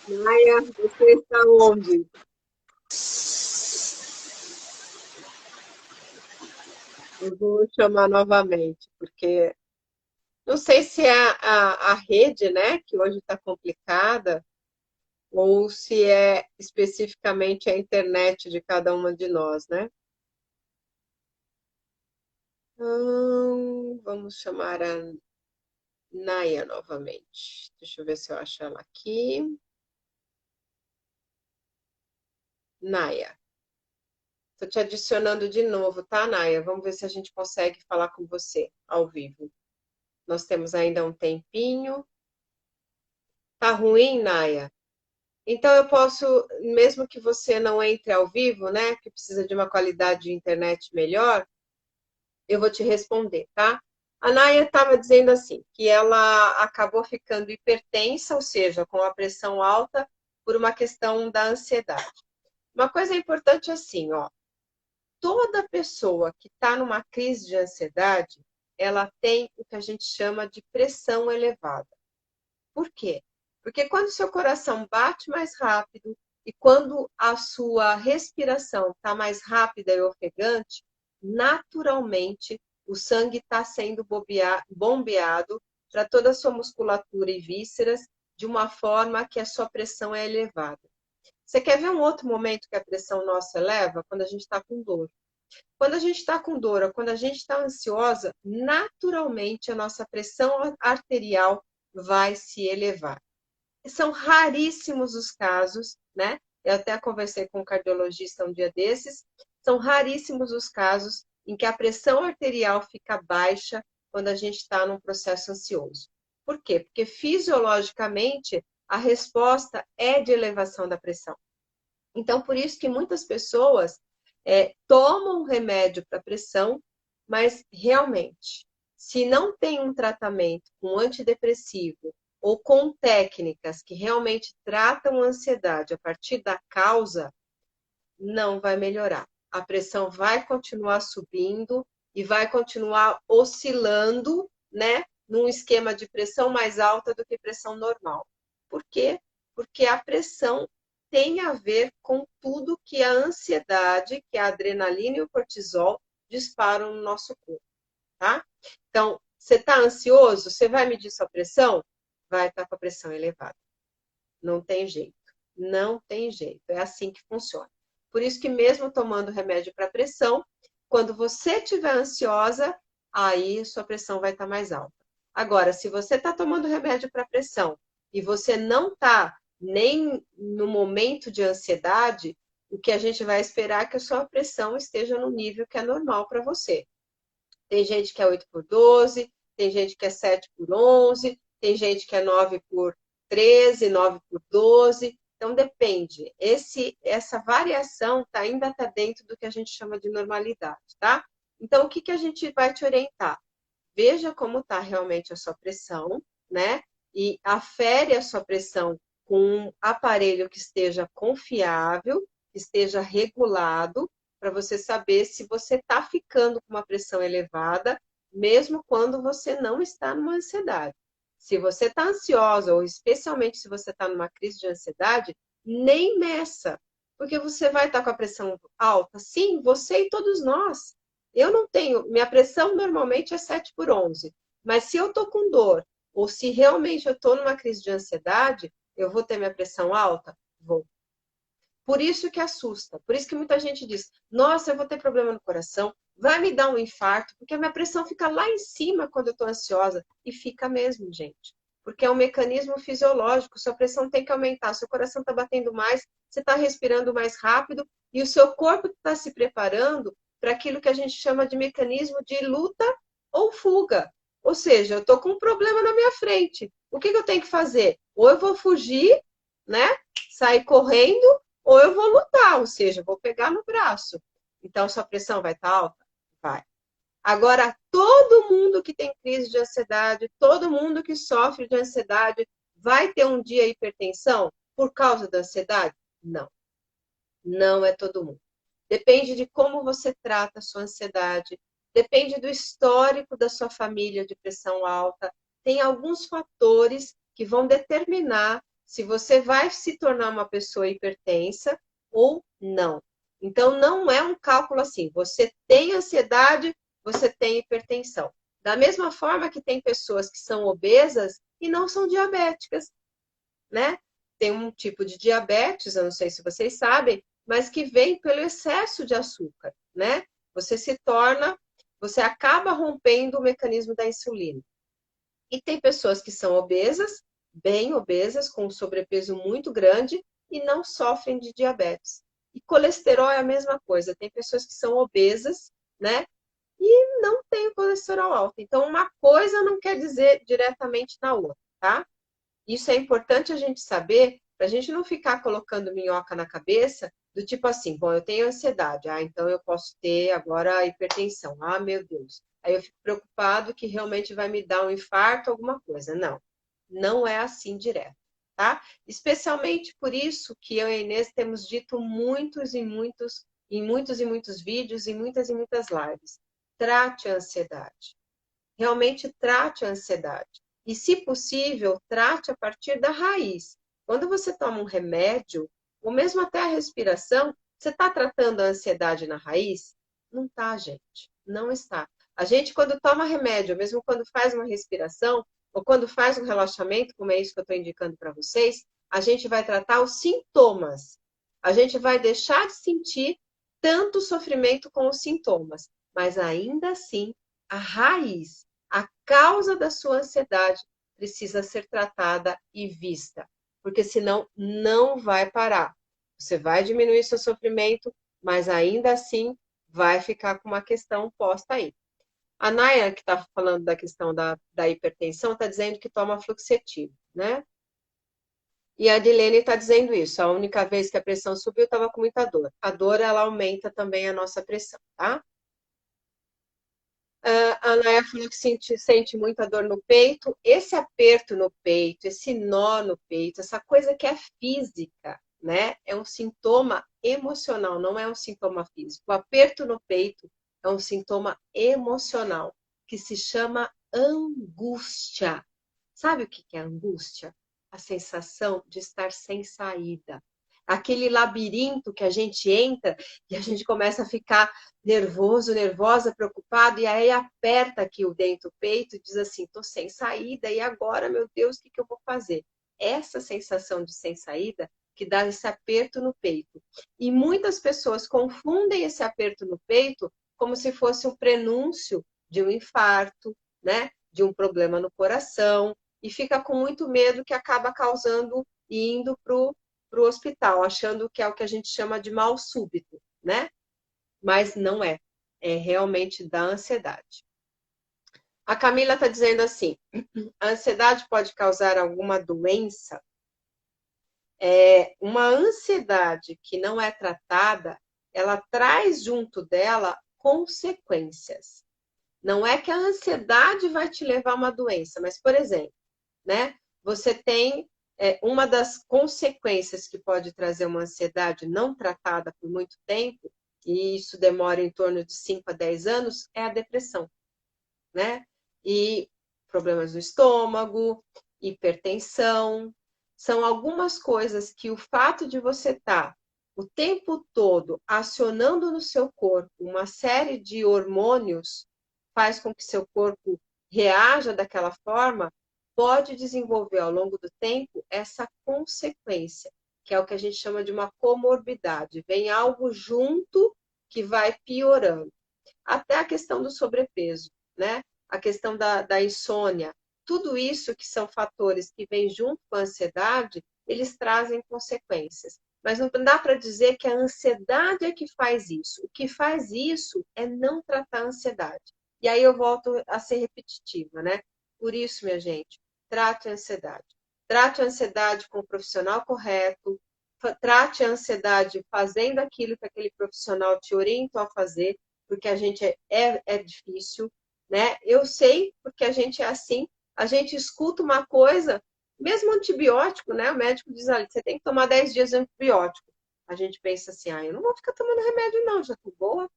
Maia, você está onde? Eu vou chamar novamente, porque não sei se é a rede, né, que hoje está complicada, ou se é especificamente a internet de cada uma de nós, né? Vamos chamar a Naya novamente. Deixa eu ver se eu acho ela aqui. Naya. Estou te adicionando de novo, tá, Naya? Vamos ver se a gente consegue falar com você ao vivo. Nós temos ainda um tempinho. Tá ruim, Naya? Então eu posso, mesmo que você não entre ao vivo, né, que precisa de uma qualidade de internet melhor, eu vou te responder, tá? A Naya estava dizendo assim, que ela acabou ficando hipertensa, ou seja, com a pressão alta, por uma questão da ansiedade. Uma coisa importante é assim, ó, toda pessoa que está numa crise de ansiedade, ela tem o que a gente chama de pressão elevada. Por quê? Porque quando seu coração bate mais rápido e quando a sua respiração está mais rápida e ofegante, naturalmente o sangue está sendo bombeado para toda a sua musculatura e vísceras, de uma forma que a sua pressão é elevada. Você quer ver um outro momento que a pressão nossa eleva? Quando a gente está com dor. Quando a gente está com dor ou quando a gente está ansiosa, naturalmente a nossa pressão arterial vai se elevar. São raríssimos os casos, né? Eu até conversei com um cardiologista um dia desses. São raríssimos os casos em que a pressão arterial fica baixa quando a gente está num processo ansioso. Por quê? Porque fisiologicamente a resposta é de elevação da pressão. Então, por isso que muitas pessoas tomam remédio para pressão, mas realmente, se não tem um tratamento com antidepressivo ou com técnicas que realmente tratam a ansiedade a partir da causa, não vai melhorar. A pressão vai continuar subindo e vai continuar oscilando, né, num esquema de pressão mais alta do que pressão normal. Por quê? Porque a pressão tem a ver com tudo que a ansiedade, que a adrenalina e o cortisol disparam no nosso corpo, tá? Então, você está ansioso? Você vai medir sua pressão? Vai estar com a pressão elevada. Não tem jeito. Não tem jeito. É assim que funciona. Por isso que mesmo tomando remédio para pressão, quando você estiver ansiosa, aí sua pressão vai estar mais alta. Agora, se você está tomando remédio para pressão e você não está nem no momento de ansiedade, o que a gente vai esperar é que a sua pressão esteja no nível que é normal para você. Tem gente que é 8/12, tem gente que é 7/11, tem gente que é 9/13, 9/12. Então, depende. Essa variação ainda está dentro do que a gente chama de normalidade, tá? Então, o que a gente vai te orientar? Veja como está realmente a sua pressão, né? E afere a sua pressão com um aparelho que esteja confiável, que esteja regulado, para você saber se você está ficando com uma pressão elevada, mesmo quando você não está numa ansiedade. Se você está ansiosa, ou especialmente se você está numa crise de ansiedade, nem meça, porque você vai estar com a pressão alta. Sim, você e todos nós. Eu não tenho, minha pressão normalmente é 7/11, mas se eu estou com dor, ou se realmente eu estou numa crise de ansiedade, eu vou ter minha pressão alta? Vou. Por isso que assusta, por isso que muita gente diz, nossa, eu vou ter problema no coração, vai me dar um infarto, porque a minha pressão fica lá em cima quando eu estou ansiosa, e fica mesmo, gente. Porque é um mecanismo fisiológico, sua pressão tem que aumentar, seu coração está batendo mais, você está respirando mais rápido, e o seu corpo está se preparando para aquilo que a gente chama de mecanismo de luta ou fuga. Ou seja, eu estou com um problema na minha frente. O que eu tenho que fazer? Ou eu vou fugir, né? Sair correndo, ou eu vou lutar, ou seja, vou pegar no braço. Então, sua pressão vai estar alta? Vai. Agora, todo mundo que tem crise de ansiedade, todo mundo que sofre de ansiedade, vai ter um dia hipertensão por causa da ansiedade? Não. Não é todo mundo. Depende de como você trata a sua ansiedade, depende do histórico da sua família de pressão alta. Tem alguns fatores que vão determinar se você vai se tornar uma pessoa hipertensa ou não. Então, não é um cálculo assim, você tem ansiedade, você tem hipertensão. Da mesma forma que tem pessoas que são obesas e não são diabéticas, né? Tem um tipo de diabetes, eu não sei se vocês sabem, mas que vem pelo excesso de açúcar, né? Você acaba rompendo o mecanismo da insulina. E tem pessoas que são obesas, bem obesas, com um sobrepeso muito grande e não sofrem de diabetes. E colesterol é a mesma coisa. Tem pessoas que são obesas, né? E não tem o colesterol alto. Então, uma coisa não quer dizer diretamente na outra, tá? Isso é importante a gente saber, para a gente não ficar colocando minhoca na cabeça, do tipo assim, bom, eu tenho ansiedade, então eu posso ter agora hipertensão. Ah, meu Deus. Aí eu fico preocupado que realmente vai me dar um infarto, alguma coisa. Não, não é assim direto, tá? Especialmente por isso que eu e a Inês temos dito muitos vídeos, em muitas e muitas lives. Trate a ansiedade. Realmente trate a ansiedade. E, se possível, trate a partir da raiz. Quando você toma um remédio, ou mesmo até a respiração, você está tratando a ansiedade na raiz? Não está, gente. Não está. A gente, quando toma remédio, ou mesmo quando faz uma respiração, ou quando faz um relaxamento, como é isso que eu estou indicando para vocês, a gente vai tratar os sintomas. A gente vai deixar de sentir tanto sofrimento com os sintomas, mas ainda assim, a raiz, a causa da sua ansiedade precisa ser tratada e vista, porque senão não vai parar. Você vai diminuir seu sofrimento, mas ainda assim vai ficar com uma questão posta aí. A Naya, que está falando da questão da hipertensão, está dizendo que toma fluoxetina, né? E a Adilene está dizendo isso. A única vez que a pressão subiu, estava com muita dor. A dor, ela aumenta também a nossa pressão, tá? A Naya falou que sente muita dor no peito. Esse aperto no peito, esse nó no peito, essa coisa que é física, né? É um sintoma emocional, não é um sintoma físico. O aperto no peito é um sintoma emocional, que se chama angústia. Sabe o que é angústia? A sensação de estar sem saída. Aquele labirinto que a gente entra e a gente começa a ficar nervoso, nervosa, preocupado, e aí aperta aqui o dentro do peito e diz assim, tô sem saída, e agora, meu Deus, o que eu vou fazer? Essa sensação de sem saída que dá esse aperto no peito. E muitas pessoas confundem esse aperto no peito como se fosse um prenúncio de um infarto, né? De um problema no coração, e fica com muito medo que acaba causando e indo para o hospital, achando que é o que a gente chama de mal súbito, né? Mas não é. É realmente da ansiedade. A Camila está dizendo assim: a ansiedade pode causar alguma doença? Uma ansiedade que não é tratada, ela traz junto dela consequências. Não é que a ansiedade vai te levar a uma doença, mas, por exemplo, né? Você tem uma das consequências que pode trazer uma ansiedade não tratada por muito tempo, e isso demora em torno de 5 a 10 anos, é a depressão, né? E problemas no estômago, hipertensão, são algumas coisas que o fato de você estar o tempo todo acionando no seu corpo uma série de hormônios faz com que seu corpo reaja daquela forma, pode desenvolver ao longo do tempo essa consequência, que é o que a gente chama de uma comorbidade. Vem algo junto que vai piorando. Até a questão do sobrepeso, né? A questão da insônia. Tudo isso que são fatores que vêm junto com a ansiedade, eles trazem consequências. Mas não dá para dizer que a ansiedade é que faz isso. O que faz isso é não tratar a ansiedade. E aí eu volto a ser repetitiva, né? Por isso, minha gente, trate a ansiedade. Trate a ansiedade com o profissional correto, trate a ansiedade fazendo aquilo que aquele profissional te orientou a fazer, porque a gente é difícil, né? Eu sei, porque a gente é assim, a gente escuta uma coisa, mesmo antibiótico, né? O médico diz, olha, você tem que tomar 10 dias de antibiótico. A gente pensa assim, eu não vou ficar tomando remédio não, já tô boa.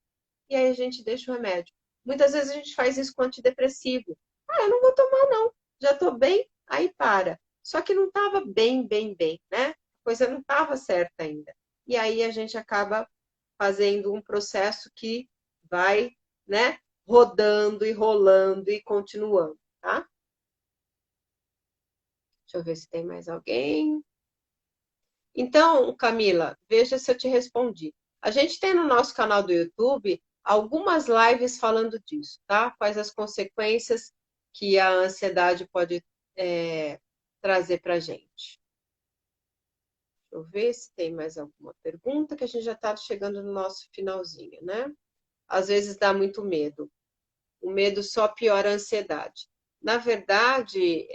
E aí a gente deixa o remédio. Muitas vezes a gente faz isso com antidepressivo. Eu não vou tomar não, já tô bem, aí para. Só que não estava bem, né? A coisa não estava certa ainda. E aí a gente acaba fazendo um processo que vai, né, rodando e rolando e continuando, tá? Deixa eu ver se tem mais alguém. Então, Camila, veja se eu te respondi. A gente tem no nosso canal do YouTube algumas lives falando disso, tá? Quais as consequências que a ansiedade pode trazer para a gente. Deixa eu ver se tem mais alguma pergunta, que a gente já está chegando no nosso finalzinho, né? Às vezes dá muito medo. O medo só piora a ansiedade. Na verdade,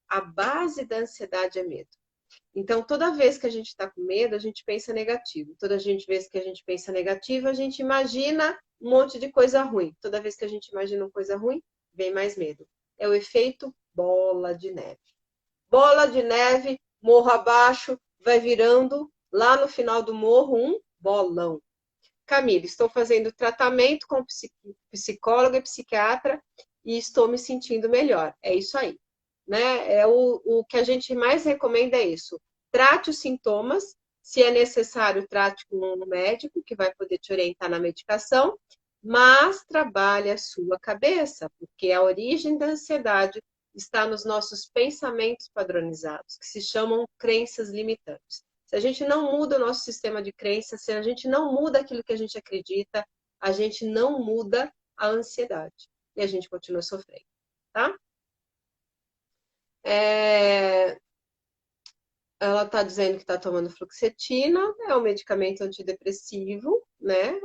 a base da ansiedade é medo. Então, toda vez que a gente está com medo, a gente pensa negativo. Vez que a gente pensa negativo, a gente imagina um monte de coisa ruim. Toda vez que a gente imagina uma coisa ruim, vem mais medo. É o efeito bola de neve. Bola de neve, morro abaixo, vai virando lá no final do morro um bolão. Camila, estou fazendo tratamento com psicóloga e psiquiatra e estou me sentindo melhor. É isso aí. Né? O que a gente mais recomenda é isso. Trate os sintomas, se é necessário, trate com um médico que vai poder te orientar na medicação, mas trabalhe a sua cabeça, porque a origem da ansiedade está nos nossos pensamentos padronizados, que se chamam crenças limitantes. Se a gente não muda o nosso sistema de crenças, se a gente não muda aquilo que a gente acredita, a gente não muda a ansiedade. E a gente continua sofrendo, tá? Ela está dizendo que está tomando fluoxetina, é um medicamento antidepressivo, né?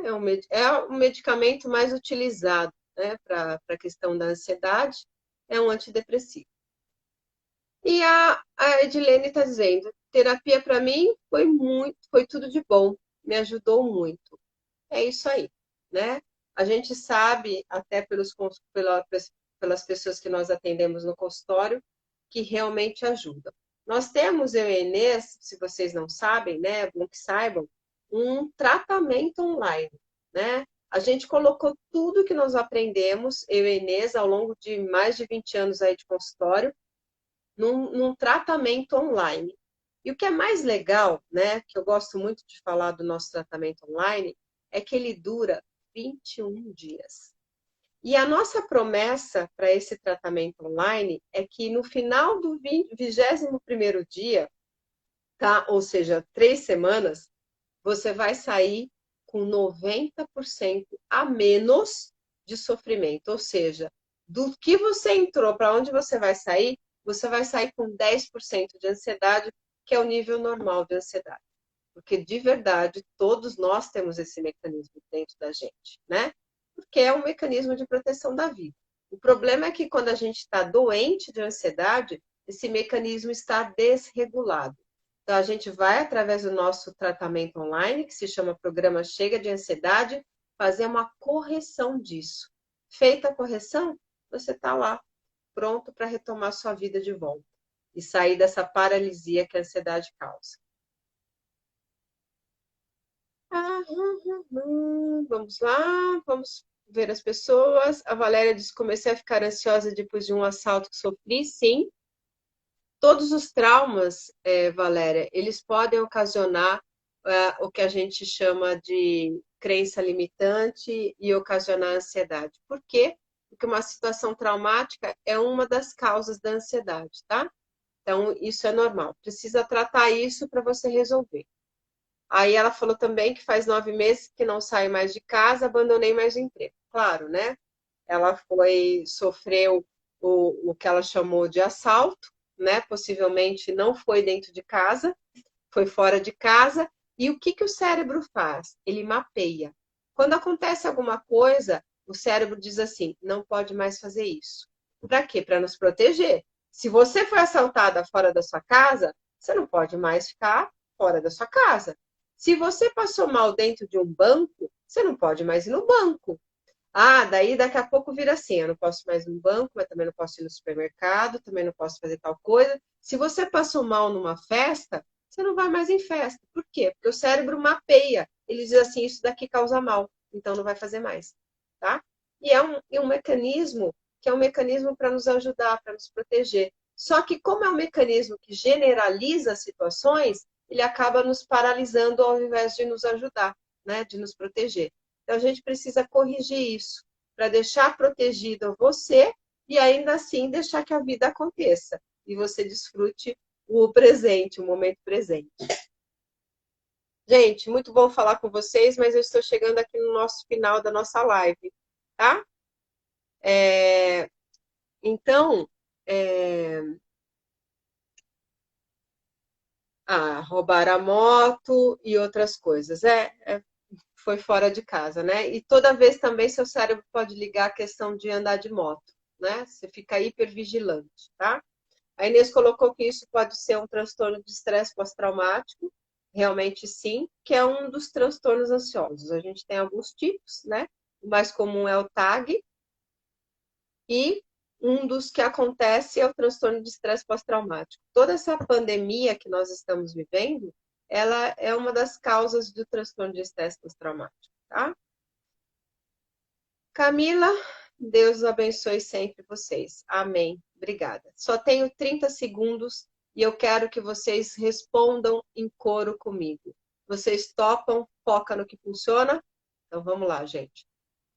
É o medicamento mais utilizado, né, para a questão da ansiedade, é um antidepressivo. E a Edilene está dizendo, terapia para mim foi tudo de bom, me ajudou muito. É isso aí, né? A gente sabe, até pelas pessoas que nós atendemos no consultório, que realmente ajudam. Nós temos, eu e a Inês, se vocês não sabem, né, é bom que saibam, um tratamento online, né? A gente colocou tudo que nós aprendemos, eu e a Inês, ao longo de mais de 20 anos aí de consultório, num tratamento online. E o que é mais legal, né, que eu gosto muito de falar do nosso tratamento online, é que ele dura 21 dias. E a nossa promessa para esse tratamento online é que no final do 21º dia, tá? Ou seja, 3 semanas, você vai sair com 90% a menos de sofrimento. Ou seja, do que você entrou para onde você vai sair com 10% de ansiedade, que é o nível normal de ansiedade. Porque, de verdade, todos nós temos esse mecanismo dentro da gente, né? Porque é um mecanismo de proteção da vida. O problema é que quando a gente está doente de ansiedade, esse mecanismo está desregulado. Então, a gente vai, através do nosso tratamento online, que se chama Programa Chega de Ansiedade, fazer uma correção disso. Feita a correção, você está lá, pronto para retomar sua vida de volta e sair dessa paralisia que a ansiedade causa. Vamos lá, vamos ver as pessoas. A Valéria diz: comecei a ficar ansiosa depois de um assalto que sofri. Sim, todos os traumas, Valéria, eles podem ocasionar o que a gente chama de crença limitante e ocasionar ansiedade. Por quê? Porque uma situação traumática é uma das causas da ansiedade, tá? Então, isso é normal. Precisa tratar isso para você resolver. Aí ela falou também que faz 9 meses que não sai mais de casa, abandonei mais o emprego. Claro, né? Ela sofreu o que ela chamou de assalto, né? Possivelmente não foi dentro de casa, foi fora de casa. E o que o cérebro faz? Ele mapeia. Quando acontece alguma coisa, o cérebro diz assim: não pode mais fazer isso. Para quê? Para nos proteger. Se você foi assaltada fora da sua casa, você não pode mais ficar fora da sua casa. Se você passou mal dentro de um banco, você não pode mais ir no banco. Ah, daí daqui a pouco vira assim, eu não posso mais ir no banco, mas também não posso ir no supermercado, também não posso fazer tal coisa. Se você passou mal numa festa, você não vai mais em festa. Por quê? Porque o cérebro mapeia. Ele diz assim, isso daqui causa mal, então não vai fazer mais, tá? E é um mecanismo que é um mecanismo para nos ajudar, para nos proteger. Só que como é um mecanismo que generaliza as situações, ele acaba nos paralisando ao invés de nos ajudar, né? De nos proteger. Então, a gente precisa corrigir isso para deixar protegido você e ainda assim deixar que a vida aconteça e você desfrute o presente, o momento presente. Gente, muito bom falar com vocês, mas eu estou chegando aqui no nosso final da nossa live, tá? Então, roubar a moto e outras coisas. Foi fora de casa, né? E toda vez também seu cérebro pode ligar a questão de andar de moto, né? Você fica hipervigilante, tá? A Inês colocou que isso pode ser um transtorno de estresse pós-traumático, realmente sim, que é um dos transtornos ansiosos. A gente tem alguns tipos, né? O mais comum é o TAG, e um dos que acontece é o transtorno de estresse pós-traumático. Toda essa pandemia que nós estamos vivendo, ela é uma das causas do transtorno de estresse pós-traumático, tá? Camila, Deus abençoe sempre vocês. Amém. Obrigada. Só tenho 30 segundos e eu quero que vocês respondam em coro comigo. Vocês topam? Foca no que funciona? Então vamos lá, gente.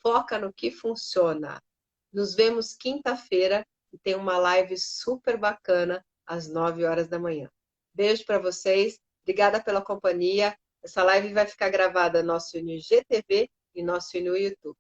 Foca no que funciona. Nos vemos quinta-feira e tem uma live super bacana às 9 horas da manhã. Beijo para vocês, obrigada pela companhia. Essa live vai ficar gravada no nosso IGTV e nosso no YouTube.